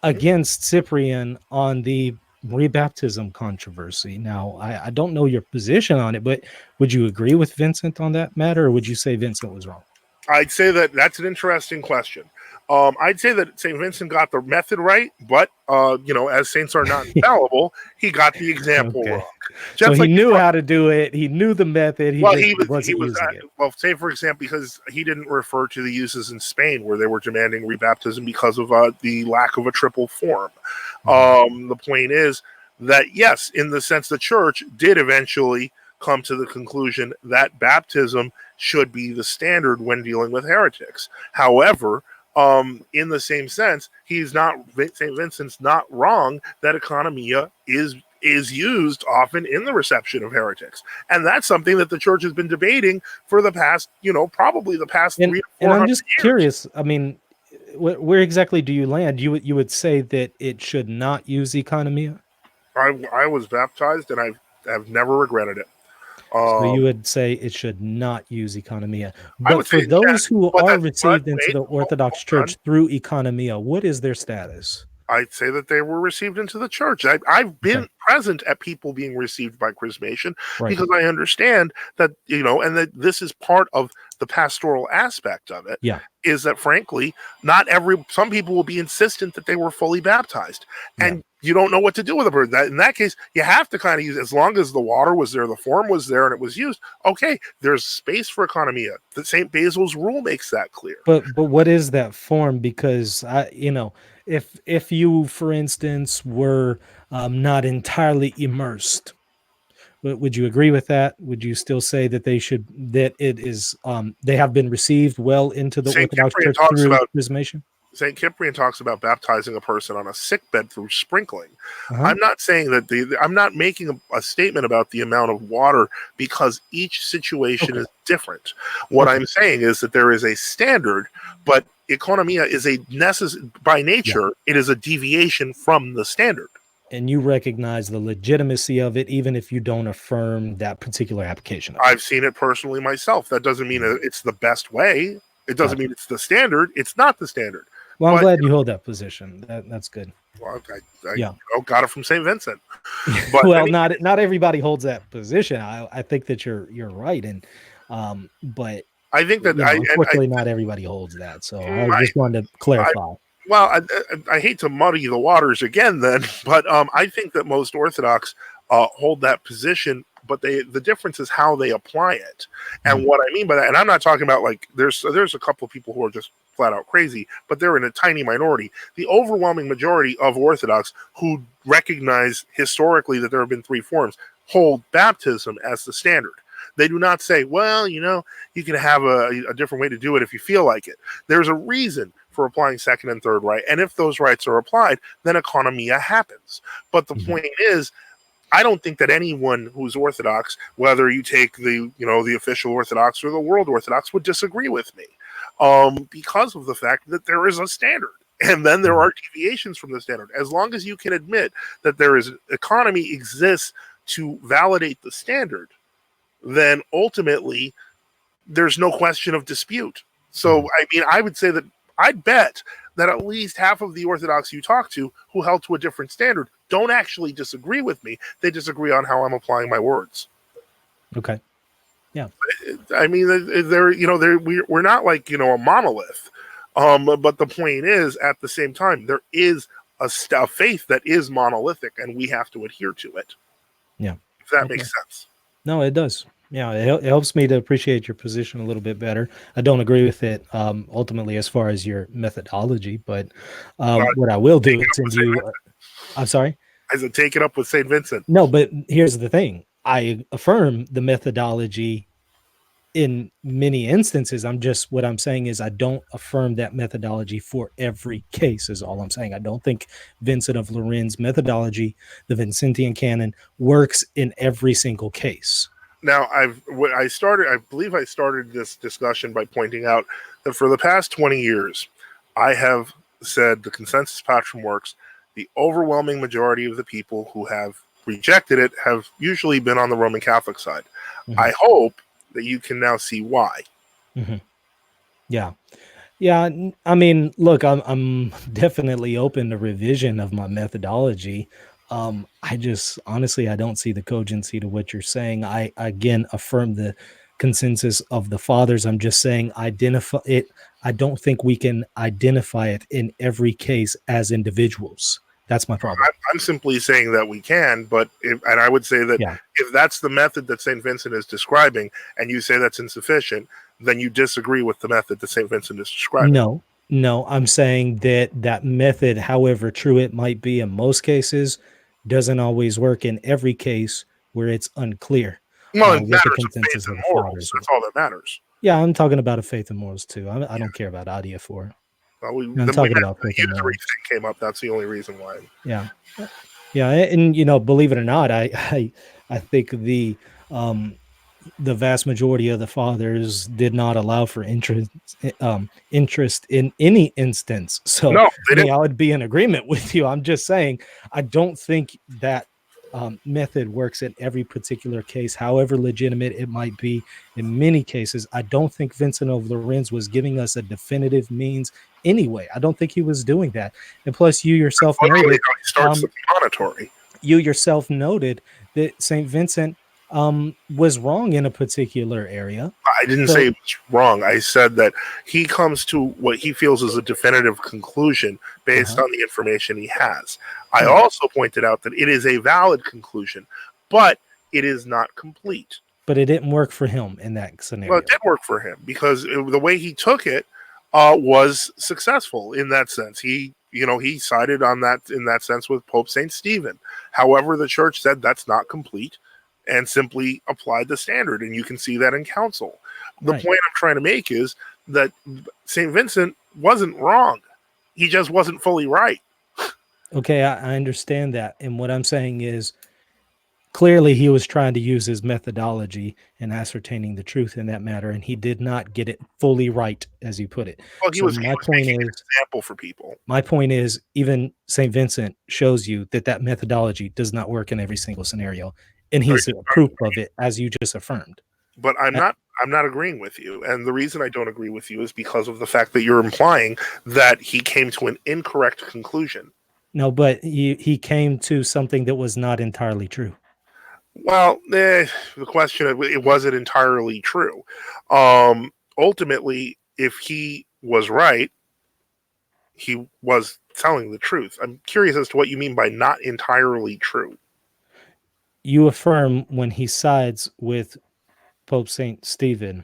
against Cyprian on the rebaptism controversy. Now, I don't know your position on it, but would you agree with Vincent on that matter, or would you say Vincent was wrong? I'd say that that's an interesting question. I'd say that St. Vincent got the method right, but, as saints are not infallible, he got the example wrong. So Just he knew how to do it. He knew the method. He wasn't using it. Well, say, for example, because he didn't refer to the uses in Spain where they were demanding rebaptism because of the lack of a triple form. The point is that, yes, in the sense the church did eventually come to the conclusion that baptism should be the standard when dealing with heretics. However, in the same sense, St. Vincent's not wrong that economia is used often in the reception of heretics. And that's something that the church has been debating for the past, probably the past 300 to 400 And I'm just years. curious, I mean, where exactly do you land? You would say that it should not use economia? I was baptized and I've never regretted it. So you would say it should not use economia. I But would for say those who are received into wait, the Orthodox hold on. Church through economia, what is their status? I'd say that they were received into the church. I've been present at people being received by chrismation because I understand that, and that this is part of the pastoral aspect of it. Yeah. Is that, frankly, some people will be insistent that they were fully baptized, and you don't know what to do with them. In that case, you have to kind of use, as long as the water was there, the form was there, and it was used. Okay, there's space for economia. The St. Basil's rule makes that clear. But what is that form? Because if you, for instance, were not entirely immersed, would you agree with that? Would you still say that they have been received well into the Orthodox Church through chrismation? St. Cyprian talks about baptizing a person on a sickbed through sprinkling. I'm not saying that I'm not making a statement about the amount of water because each situation is different. What I'm saying is that there is a standard, but economia is by nature, it is a deviation from the standard. And you recognize the legitimacy of it, even if you don't affirm that particular application. I've seen it personally myself. That doesn't mean it's the best way. It doesn't mean it's the standard. It's not the standard. Well, I'm glad you hold that position. That's good. Well, I got it from St. Vincent. But well, not everybody holds that position. I think that you're right, and but I think that unfortunately not everybody holds that. So I just wanted to clarify. I hate to muddy the waters again, then, but I think that most Orthodox hold that position. But the difference is how they apply it, and what I mean by that. And I'm not talking about there's a couple of people who are just flat out crazy, but they're in a tiny minority. The overwhelming majority of Orthodox who recognize historically that there have been three forms hold baptism as the standard. They do not say, well, you can have a different way to do it if you feel like it. There's a reason for applying second and third rite, and if those rites are applied, then economia happens. But the point is, I don't think that anyone who's Orthodox, whether you take the official Orthodox or the world Orthodox, would disagree with me. Because of the fact that there is a standard, and then there are deviations from the standard. As long as you can admit that economy exists to validate the standard, then ultimately there's no question of dispute. So, I mean, I would say that I'd bet that at least half of the Orthodox you talk to who held to a different standard don't actually disagree with me. They disagree on how I'm applying my words. Okay. Yeah. I mean, we're not like, a monolith. But the point is, at the same time, there is a faith that is monolithic, and we have to adhere to it. Yeah. If that makes sense. No, it does. Yeah, it helps me to appreciate your position a little bit better. I don't agree with it ultimately as far as your methodology, but what I will do is send you. I'm sorry? I said take it up with St. Vincent. No, but here's the thing. I affirm the methodology in many instances. What I'm saying is I don't affirm that methodology for every case is all I'm saying. I don't think Vincent of Loren's methodology, the Vincentian canon, works in every single case. Now, I believe I started this discussion by pointing out that for the past 20 years, I have said the consensus patrum works. The overwhelming majority of the people who have rejected it have usually been on the Roman Catholic side. Mm-hmm. I hope that you can now see why. Mm-hmm. Yeah. I mean, look, I'm definitely open to revision of my methodology. I just honestly, I don't see the cogency to what you're saying. I again affirm the consensus of the fathers. I'm just saying identify it. I don't think we can identify it in every case as individuals. That's my problem. I'm simply saying that we can, and I would say that if that's the method that St. Vincent is describing, and you say that's insufficient, then you disagree with the method that St. Vincent is describing. No, I'm saying that method, however true it might be in most cases, doesn't always work in every case where it's unclear. Well, it matters of faith and morals. That's all that matters. Yeah, I'm talking about a faith and morals too. I don't care about adiaphora. Well, I'm talking about the unitary thing came up. That's the only reason why. Yeah, and believe it or not, I think the vast majority of the fathers did not allow for interest in any instance. So no, I would be in agreement with you. I'm just saying I don't think that method works in every particular case, however legitimate it might be. In many cases, I don't think Vincent of Lorenz was giving us a definitive means anyway. I don't think he was doing that. And plus, you yourself noted, you yourself noted that St. Vincent was wrong in a particular area. I didn't say it was wrong. I said that he comes to what he feels is a definitive conclusion based on the information he has. I also pointed out that it is a valid conclusion, but it is not complete. But it didn't work for him in that scenario. Well, it did work for him because the way he took it was successful in that sense. He sided on that in that sense with Pope St. Stephen. However, the church said that's not complete and simply applied the standard, and you can see that in council. The point I'm trying to make is that St. Vincent wasn't wrong. He just wasn't fully right. Okay, I understand that. And what I'm saying is clearly he was trying to use his methodology in ascertaining the truth in that matter, and he did not get it fully right, as you put it. Well, he was making an example for people. My point is, even St. Vincent shows you that methodology does not work in every single scenario, and he's a proof of it, as you just affirmed. But I'm not agreeing with you, and the reason I don't agree with you is because of the fact that you're implying that he came to an incorrect conclusion. No, but he came to something that was not entirely true. Well, the question of it wasn't entirely true. Ultimately, if he was right, he was telling the truth. I'm curious as to what you mean by not entirely true. You affirm when he sides with Pope St. Stephen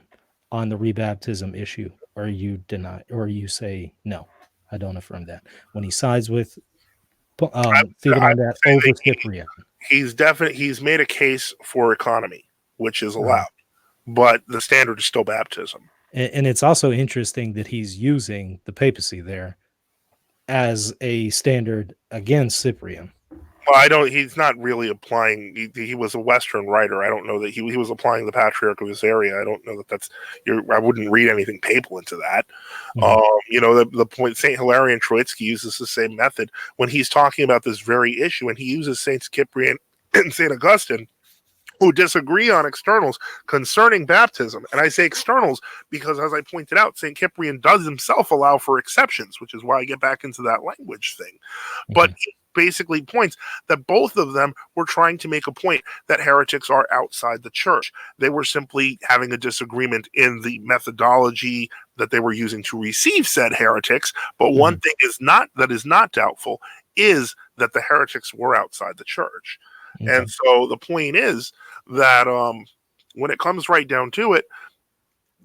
on the rebaptism issue, or you deny, or you say, no, I don't affirm that. When he sides with Stephen on that over Cyprian. He's made a case for economy, which is allowed, but the standard is still baptism. And it's also interesting that he's using the papacy there as a standard against Cyprian. Well, he's not really applying. He was a Western writer. I don't know that he was applying the Patriarch of his area. I don't know that that's. I wouldn't read anything papal into that. Mm-hmm. The point Saint Hilarion Troitsky uses the same method when he's talking about this very issue, and he uses Saint Cyprian and Saint Augustine who disagree on externals concerning baptism. And I say externals because, as I pointed out, St. Cyprian does himself allow for exceptions, which is why I get back into that language thing. But Okay. he basically points that both of them were trying to make a point that heretics are outside the church. They were simply having a disagreement in the methodology that they were using to receive said heretics. But one Mhm. thing that is not doubtful is that the heretics were outside the church. And Okay. so the point is that when it comes right down to it,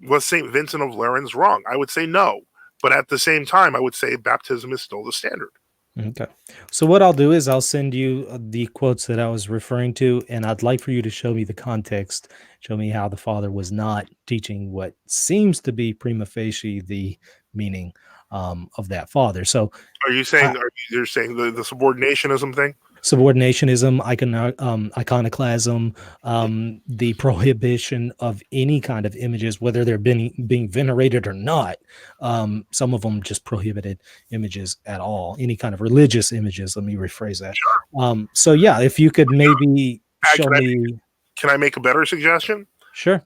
was St. Vincent of Lerins wrong? I would say no. But at the same time, I would say baptism is still the standard. Okay. So what I'll do is I'll send you the quotes that I was referring to, and I'd like for you to show me the context, show me how the father was not teaching what seems to be prima facie the meaning of that father. So Are you I, saying, you're saying the subordinationism thing? subordinationism, iconoclasm, the prohibition of any kind of images, whether they're being venerated or not. Some of them just prohibited images at all, any kind of religious images. Let me rephrase that. So yeah, if you could maybe show Can I, me, can I make a better suggestion? sure,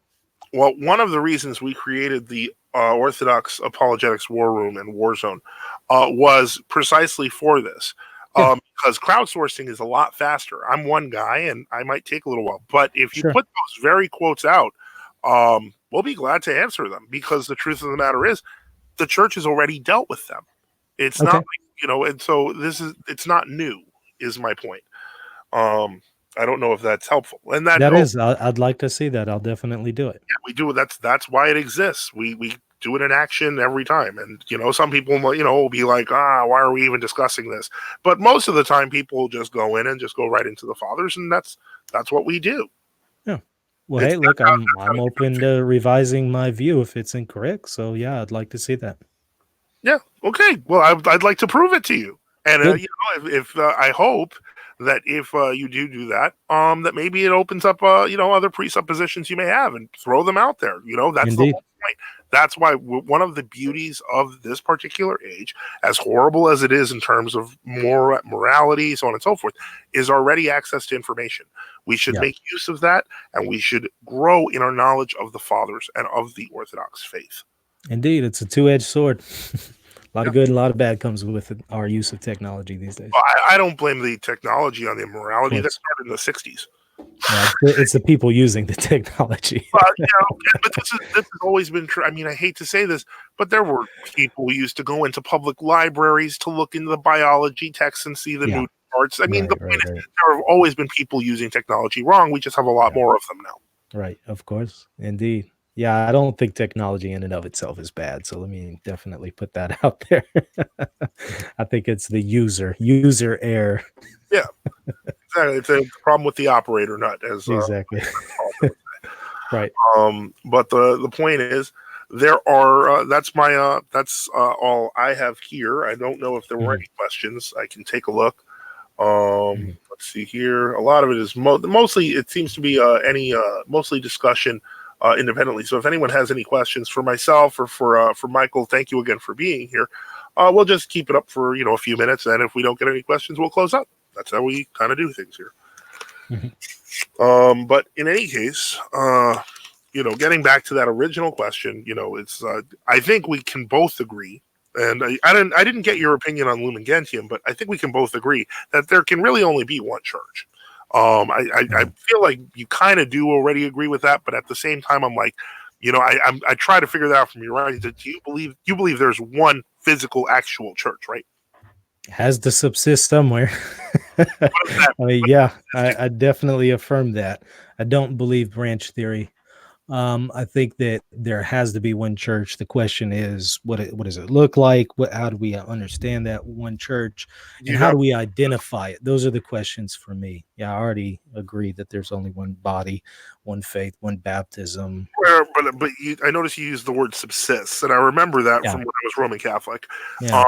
Well, one of the reasons we created the Orthodox Apologetics War Room and War Zone was precisely for this. yeah, Because crowdsourcing is a lot faster. I'm one guy, and I might take a little while. But if you sure, put those very quotes out, we'll be glad to answer them. Because the truth of the matter is, the church has already dealt with them. It's not, okay, and so it's not new. Is my point. Um, I don't know if that's helpful. And that that is, I'd like to see that. I'll definitely do it. we do. That's why it exists. We do it in action every time. And some people will be like, why are we even discussing this? But most of the time, people just go in and just go right into the fathers, and that's what we do. Yeah. Well, It's hey, look, that's how I'm open to revising my view if it's incorrect. So yeah, I'd like to see that. Yeah. Okay. Well, I'd like to prove it to you. And Good. if I hope that if you do that, that maybe it opens up other presuppositions you may have and throw them out there. That's the Indeed. whole point. That's why one of the beauties of this particular age, as horrible as it is in terms of morality, so on and so forth, is already access to information. We should Yeah. make use of that, and we should grow in our knowledge of the fathers and of the Orthodox faith. Indeed, it's a two-edged sword. A lot Yeah. of good and a lot of bad comes with it, our use of technology these days. I don't blame the technology on the Of immorality that course. started in the 60s. Yeah, it's the people using the technology. But this has always been true. I mean, I hate to say this, but there were people who used to go into public libraries to look into the biology texts and see the Yeah. new parts. I mean, the Right, point right, is, right. there have always been people using technology wrong. We just have a lot Yeah. more of them now. Right. Of course. Indeed. Yeah, I don't think technology in and of itself is bad. So let me definitely put that out there. I think it's the user error. Yeah, exactly. It's a problem with the operator, not as Exactly. Right. But the point is, there are that's all I have here. I don't know if there were Mhm, any questions. I can take a look. mhm. Let's see here. A lot of it is mostly. It seems to be any mostly discussion independently. So if anyone has any questions for myself or for Michael, thank you again for being here. We'll just keep it up for a few minutes, and if we don't get any questions, we'll close up. That's how we kind of do things here. Mhm. But in any case, getting back to that original question, it's I think we can both agree, and I didn't get your opinion on Lumen Gentium, but I think we can both agree that there can really only be one church. I Mhm. feel like you kind of do already agree with that, but at the same time, I'm like, I try to figure that out from you, right? Do you believe there's one physical actual church, right? Has to subsist somewhere. What is that? I mean, What's yeah, existing? I definitely affirm that. I don't believe branch theory. I think that there has to be one church. The question is, what does it look like? How do we understand that one church, Do and you how have do we identify it? Those are the questions for me. Yeah, I already agree that there's only one body, one faith, one baptism. I noticed you used the word subsists, and I remember that Yeah, from when I was Roman Catholic. yeah,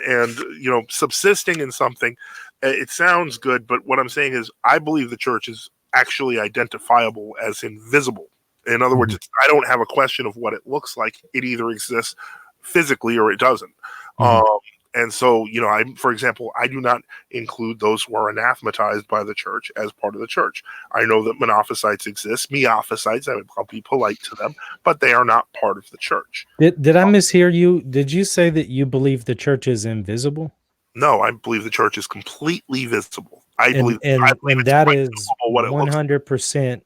And subsisting in something, it sounds good, but what I'm saying is, I believe the church is actually identifiable as invisible. In other words, mhm, I don't have a question of what it looks like. It either exists physically or it doesn't. mhm, Um, And so, for example, I do not include those who are anathematized by the church as part of the church. I know that monophysites exist, meophysites, I'll be polite to them, but they are not part of the church. Did I mishear you? Did you say that you believe the church is invisible? No, I believe the church is completely visible. I believe And it's that quite is knowable what it looks like. 100%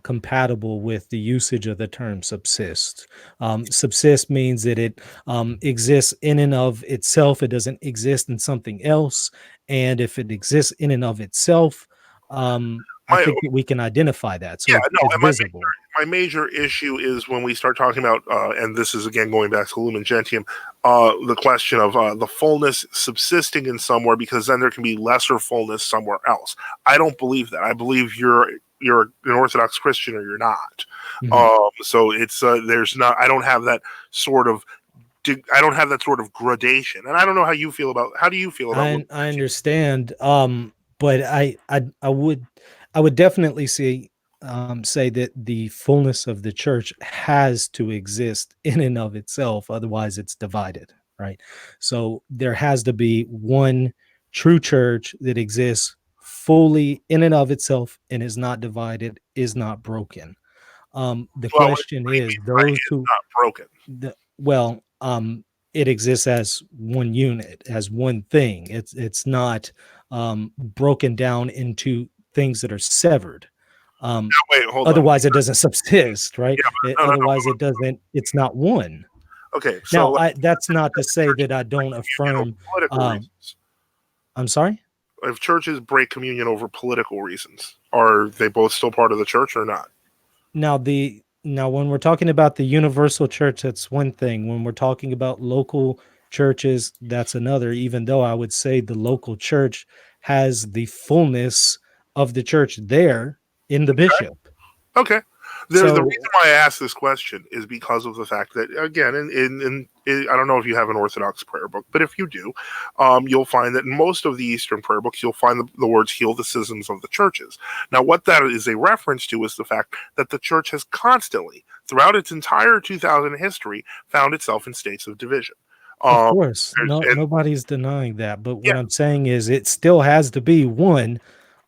compatible with the usage of the term subsist. Subsist means that it exists in and of itself. It doesn't exist in something else. And if it exists in and of itself, I My think that we can identify that. So Yeah, no, it's and visible. my major issue is when we start talking about, and this is again going back to Lumen Gentium, the question of the fullness subsisting in somewhere, because then there can be lesser fullness somewhere else. I don't believe that. I believe you're an Orthodox Christian or you're not. Mhm. So it's there's not. I don't have that sort of. I don't have that sort of gradation, and I don't know how you feel about. How do you feel about Lumen I Gentium? understand. But I would definitely say that the fullness of the church has to exist in and of itself, otherwise it's divided, right? So there has to be one true church that exists fully in and of itself and is not divided, is not broken. The Well, question what do you is mean by those it's who not broken? well, it exists as one unit, as one thing. It's not broken down into things that are severed. Um, Wait, hold on. Otherwise, it doesn't subsist, right? Yeah, no, no, Otherwise, no. it doesn't. It's not one. Okay, so Now, that's not to say that I don't over affirm. political reasons. I'm sorry. If churches break communion over political reasons, are they both still part of the church or not? Now when we're talking about the universal church, that's one thing. When we're talking about local churches, that's another, even though I would say the local church has the fullness of the church there in the bishop. Okay. The reason So why I ask this question is because of the fact that, again, I don't know if you have an Orthodox prayer book, but if you do, you'll find that in most of the Eastern prayer books, you'll find the words "heal the schisms of the churches." Now, what that is a reference to is the fact that the church has constantly, throughout its entire 2000 history, found itself in states of division. of Um, course, and nobody's denying that. But yeah, what I'm saying is it still has to be one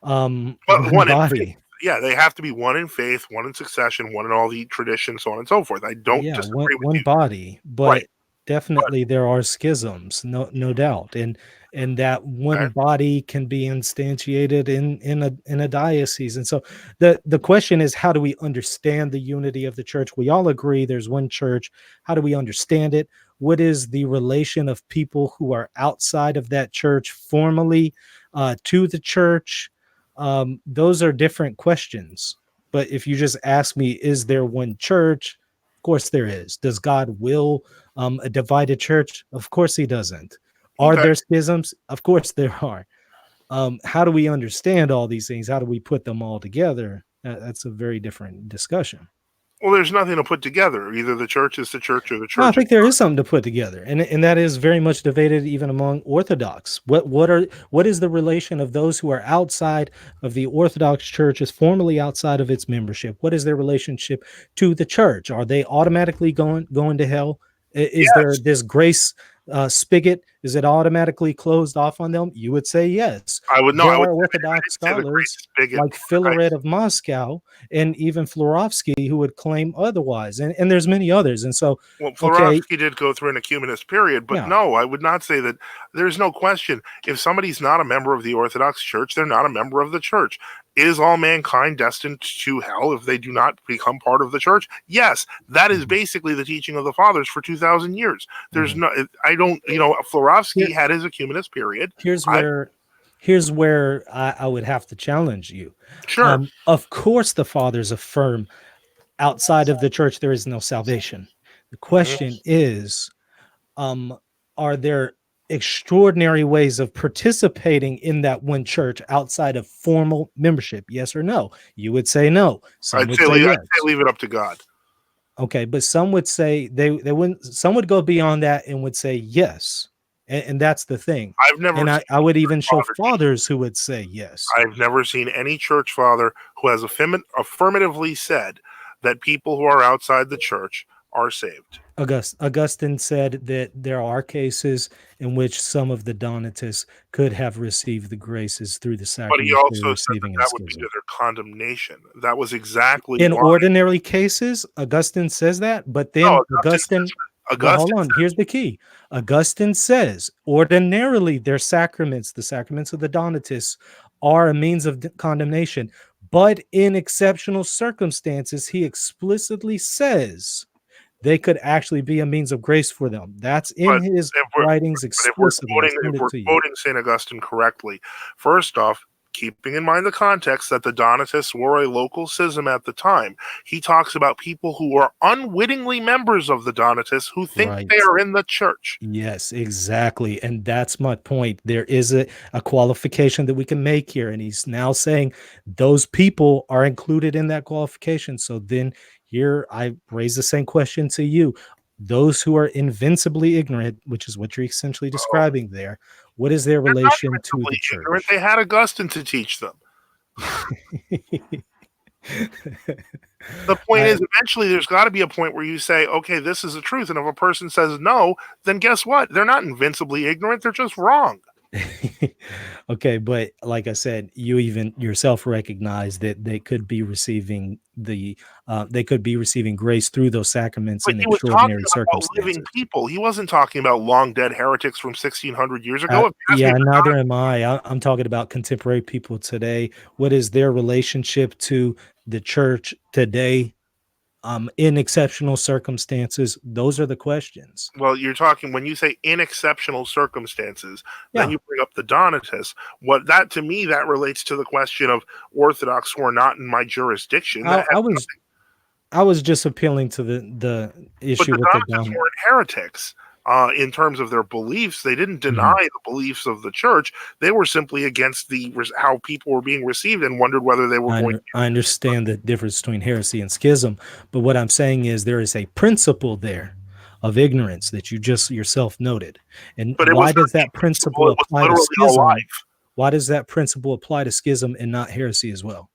but one one in faith. body. Yeah, they have to be one in faith, one in succession, one in all the traditions, so on and so forth. I don't Yeah, disagree with one you. body, Right. but definitely there are schisms, no doubt, and that Okay. one body can be instantiated in a diocese. And so the question is, how do we understand the unity of the church? We all agree there's one church. How do we understand it? What is the relation of people who are outside of that church formally to the church? Those are different questions. But if you just ask me, is there one church? Of course there is. Does God will a divided church? Of course he doesn't. Are Okay. there schisms? Of course there are. How do we understand all these things? How do we put them all together? That's a very different discussion. Well, there's nothing to put together. Either the church is the church or the No, I church is think there is something to put together, and that is very much debated even among Orthodox. What is the relation of those who are outside of the Orthodox Church, is formally outside of its membership? What is their relationship to the church? Are they automatically going to hell? Is there yes. this grace spigot? Is it automatically closed off on them? You would say yes. I would no. There I would. are I Orthodox didn't say the scholars greatest bigot. like I, Philaret of Moscow and even Florovsky who would claim otherwise, and there's many others. And so, well, okay, Florovsky did go through an ecumenist period, but yeah. no, I would not say that. There's no question. If somebody's not a member of the Orthodox Church, they're not a member of the church. Is all mankind destined to hell if they do not become part of the church? Yes, that is Mhm, basically the teaching of the fathers for 2,000 years. There's mhm. no. I don't. Florovsky Here, had his ecumenist period. here's I where here's where I would have to challenge you. sure. Of course, the fathers affirm outside of the church there is no salvation. The question is, um, are there extraordinary ways of participating in that one church outside of formal membership? Yes or no? You would say no. Some would say I'd yes. say leave it up to God. Okay, but some would say they wouldn't. Some would go beyond that and would say yes, and that's the thing. I've never And seen I would even show father. fathers who would say yes. I've never seen any church father who has affirmatively said that people who are outside the church are saved. Augustine said that there are cases in which some of the Donatists could have received the graces through the But he sacraments they were also said that receiving in that would be to schism. their condemnation. That was exactly In why. ordinary cases, Augustine says that, but No, then Augustine, but hold Augustine on, here's the key. Augustine says ordinarily their sacraments, the sacraments of the Donatists, are a means of condemnation, but in exceptional circumstances, he explicitly says they could actually be a means of grace for them. That's in But his if we're writings but if we're explicitly. I'll quoting send if it we're to you. quoting Saint Augustine correctly, first off, keeping in mind the context that the Donatists were a local schism at the time, he talks about people who are unwittingly members of the Donatists who think they Right. are in the church. Yes, exactly. And that's my point. There is a qualification that we can make here. And he's now saying those people are included in that qualification. So then here I raise the same question to you. Those who are invincibly ignorant, which is what you're essentially Oh, describing there, what is their they're not relation to invincibly the ignorant. church? They had Augustine to teach them. The point I is, eventually, there's got to be a point where you say, okay, this is the truth. And if a person says no, then guess what? They're not invincibly ignorant. They're just wrong. okay, but like I said, you even yourself recognize that they could be receiving grace through those sacraments But in he was talking extraordinary about living circumstances. people. He wasn't talking about long dead heretics from 1600 years ago. If you ask me, Yeah, neither am I. I'm talking about contemporary people today. What is their relationship to the church today? In exceptional circumstances, those are the questions. well, you're talking when you say in exceptional circumstances, then Yeah, you bring up the Donatists. What that to me that relates to the question of Orthodox who are not in my jurisdiction. I, That I has was nothing. I was just appealing to the But issue the with the Donatists Don. weren't heretics. In terms of their beliefs, they didn't deny Mhm. the beliefs of the church. They were simply against the how people were being received and wondered whether they were going. I understand the difference between heresy and schism, but what I'm saying is there is a principle there of ignorance that you just yourself noted. And But it was why not does the that principle; principle it was apply to literally a schism? life. Why does that principle apply to schism and not heresy as well?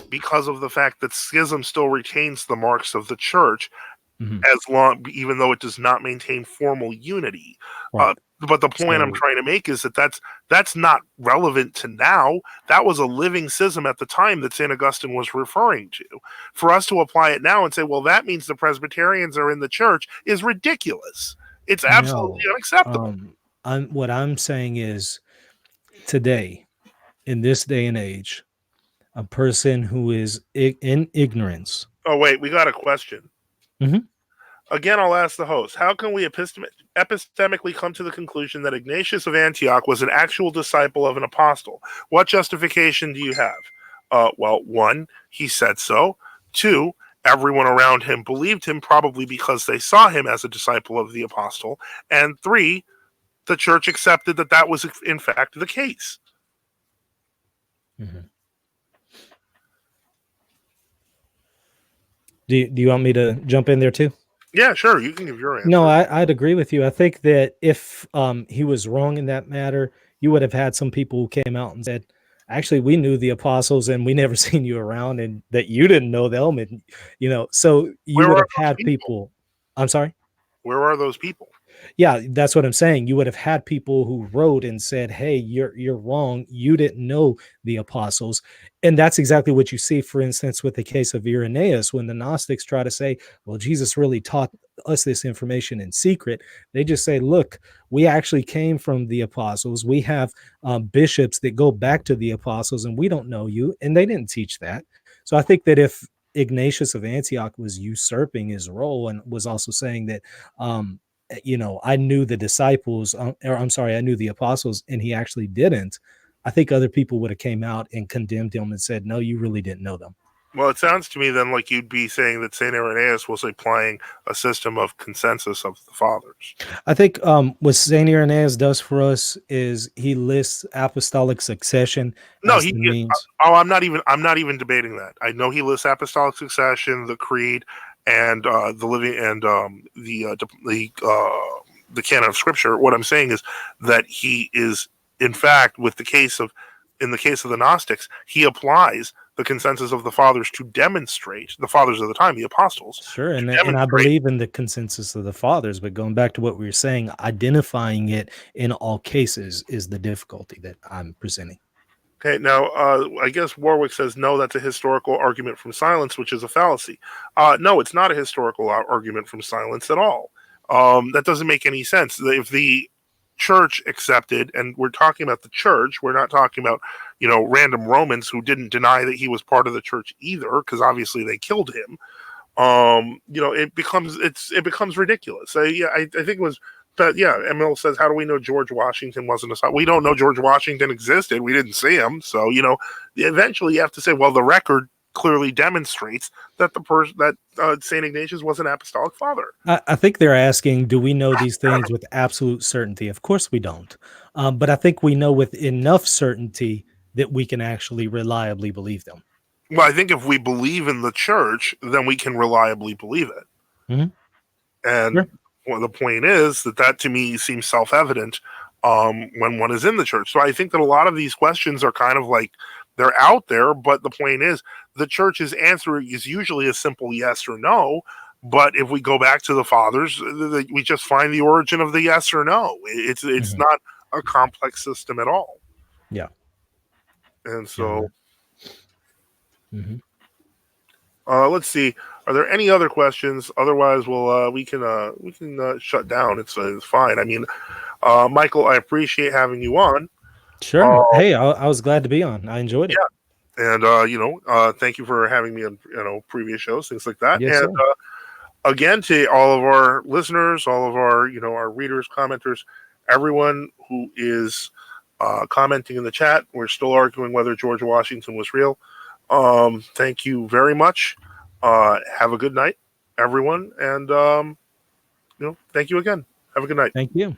Because of the fact that schism still retains the marks of the church Mhm. as long even though it does not maintain formal unity. Right. But the point I'm So trying to make is that that's not relevant to now. That was a living schism at the time that St. Augustine was referring to. For us to apply it now and say, well, that means the Presbyterians are in the church is ridiculous. It's absolutely no, unacceptable. what I'm saying is today, in this day and age, a person who is in ignorance. Oh, wait, we got a question. Mhm. Again, I'll ask the host, how can we epistemically come to the conclusion that Ignatius of Antioch was an actual disciple of an apostle? What justification do you have? Well, one, he said so. Two, everyone around him believed him, probably because they saw him as a disciple of the apostle. And three, the church accepted that that was, in fact, the case. Mhm. Do you want me to jump in there too? Yeah, sure, you can give your No, answer. I'd agree with you. I think that if he was wrong in that matter, you would have had some people who came out and said, "Actually, we knew the apostles, and we never seen you around, and that you didn't know them." And so you Where would are have those had people? people. I'm sorry. Where are those people? Yeah, that's what I'm saying. You would have had people who wrote and said, "Hey, you're wrong. You didn't know the apostles." And that's exactly what you see, for instance, with the case of Irenaeus, when the Gnostics try to say, "Well, Jesus really taught us this information in secret." They just say, "Look, we actually came from the apostles. We have bishops that go back to the apostles, and we don't know you." And they didn't teach that. So I think that if Ignatius of Antioch was usurping his role and was also saying that I knew the disciples, or I'm sorry, I knew the apostles, and he actually didn't. I think other people would have came out and condemned him and said, "No, you really didn't know them." Well, it sounds to me then like you'd be saying that St. Irenaeus was applying a system of consensus of the fathers. I think what Saint Irenaeus does for us is he lists apostolic succession No, as he. the means. Oh, I'm not even debating that. I know he lists apostolic succession, the creed, and the living and the canon of scripture. What I'm saying is that he is, in fact, in the case of the Gnostics, he applies the consensus of the fathers to demonstrate, the fathers of the time, the apostles, Sure, to and I demonstrate. believe in the consensus of the fathers, but going back to what we were saying, identifying it in all cases is the difficulty that I'm presenting. Okay, now I guess Warwick says no. That's a historical argument from silence, which is a fallacy. No, it's not a historical argument from silence at all. That doesn't make any sense. If the church accepted, and we're talking about the church, we're not talking about random Romans who didn't deny that he was part of the church either, because obviously they killed him. It becomes ridiculous. Yeah, I think it was. But yeah, Emil says, "How do we know George Washington wasn't a?" We don't know George Washington existed. We didn't see him. So eventually you have to say, well, the record clearly demonstrates that Saint Ignatius was an apostolic father. I think they're asking, do we know these things with absolute certainty? Of course we don't. But I think we know with enough certainty that we can actually reliably believe them. Well, I think if we believe in the church, then we can reliably believe it. Mhm. And Sure. the point is that to me seems self-evident when one is in the church. So I think that a lot of these questions are kind of like they're out there, but the point is the church's answer is usually a simple yes or no. But if we go back to the fathers, we just find the origin of the yes or no. It's Mhm. not a complex system at all. Yeah. And Yeah. so Mhm. let's see. Are there any other questions? Otherwise, we can shut down. It's fine. I mean, Michael, I appreciate having you on. Sure. Uh, Hey, I was glad to be on. I enjoyed it. yeah, and thank you for having me on previous shows, things like that. Yes, And sir. again, to all of our listeners, all of our our readers, commenters, everyone who is commenting in the chat, we're still arguing whether George Washington was real. Thank you very much. Have a good night, everyone, and thank you again. Have a good night. Thank you.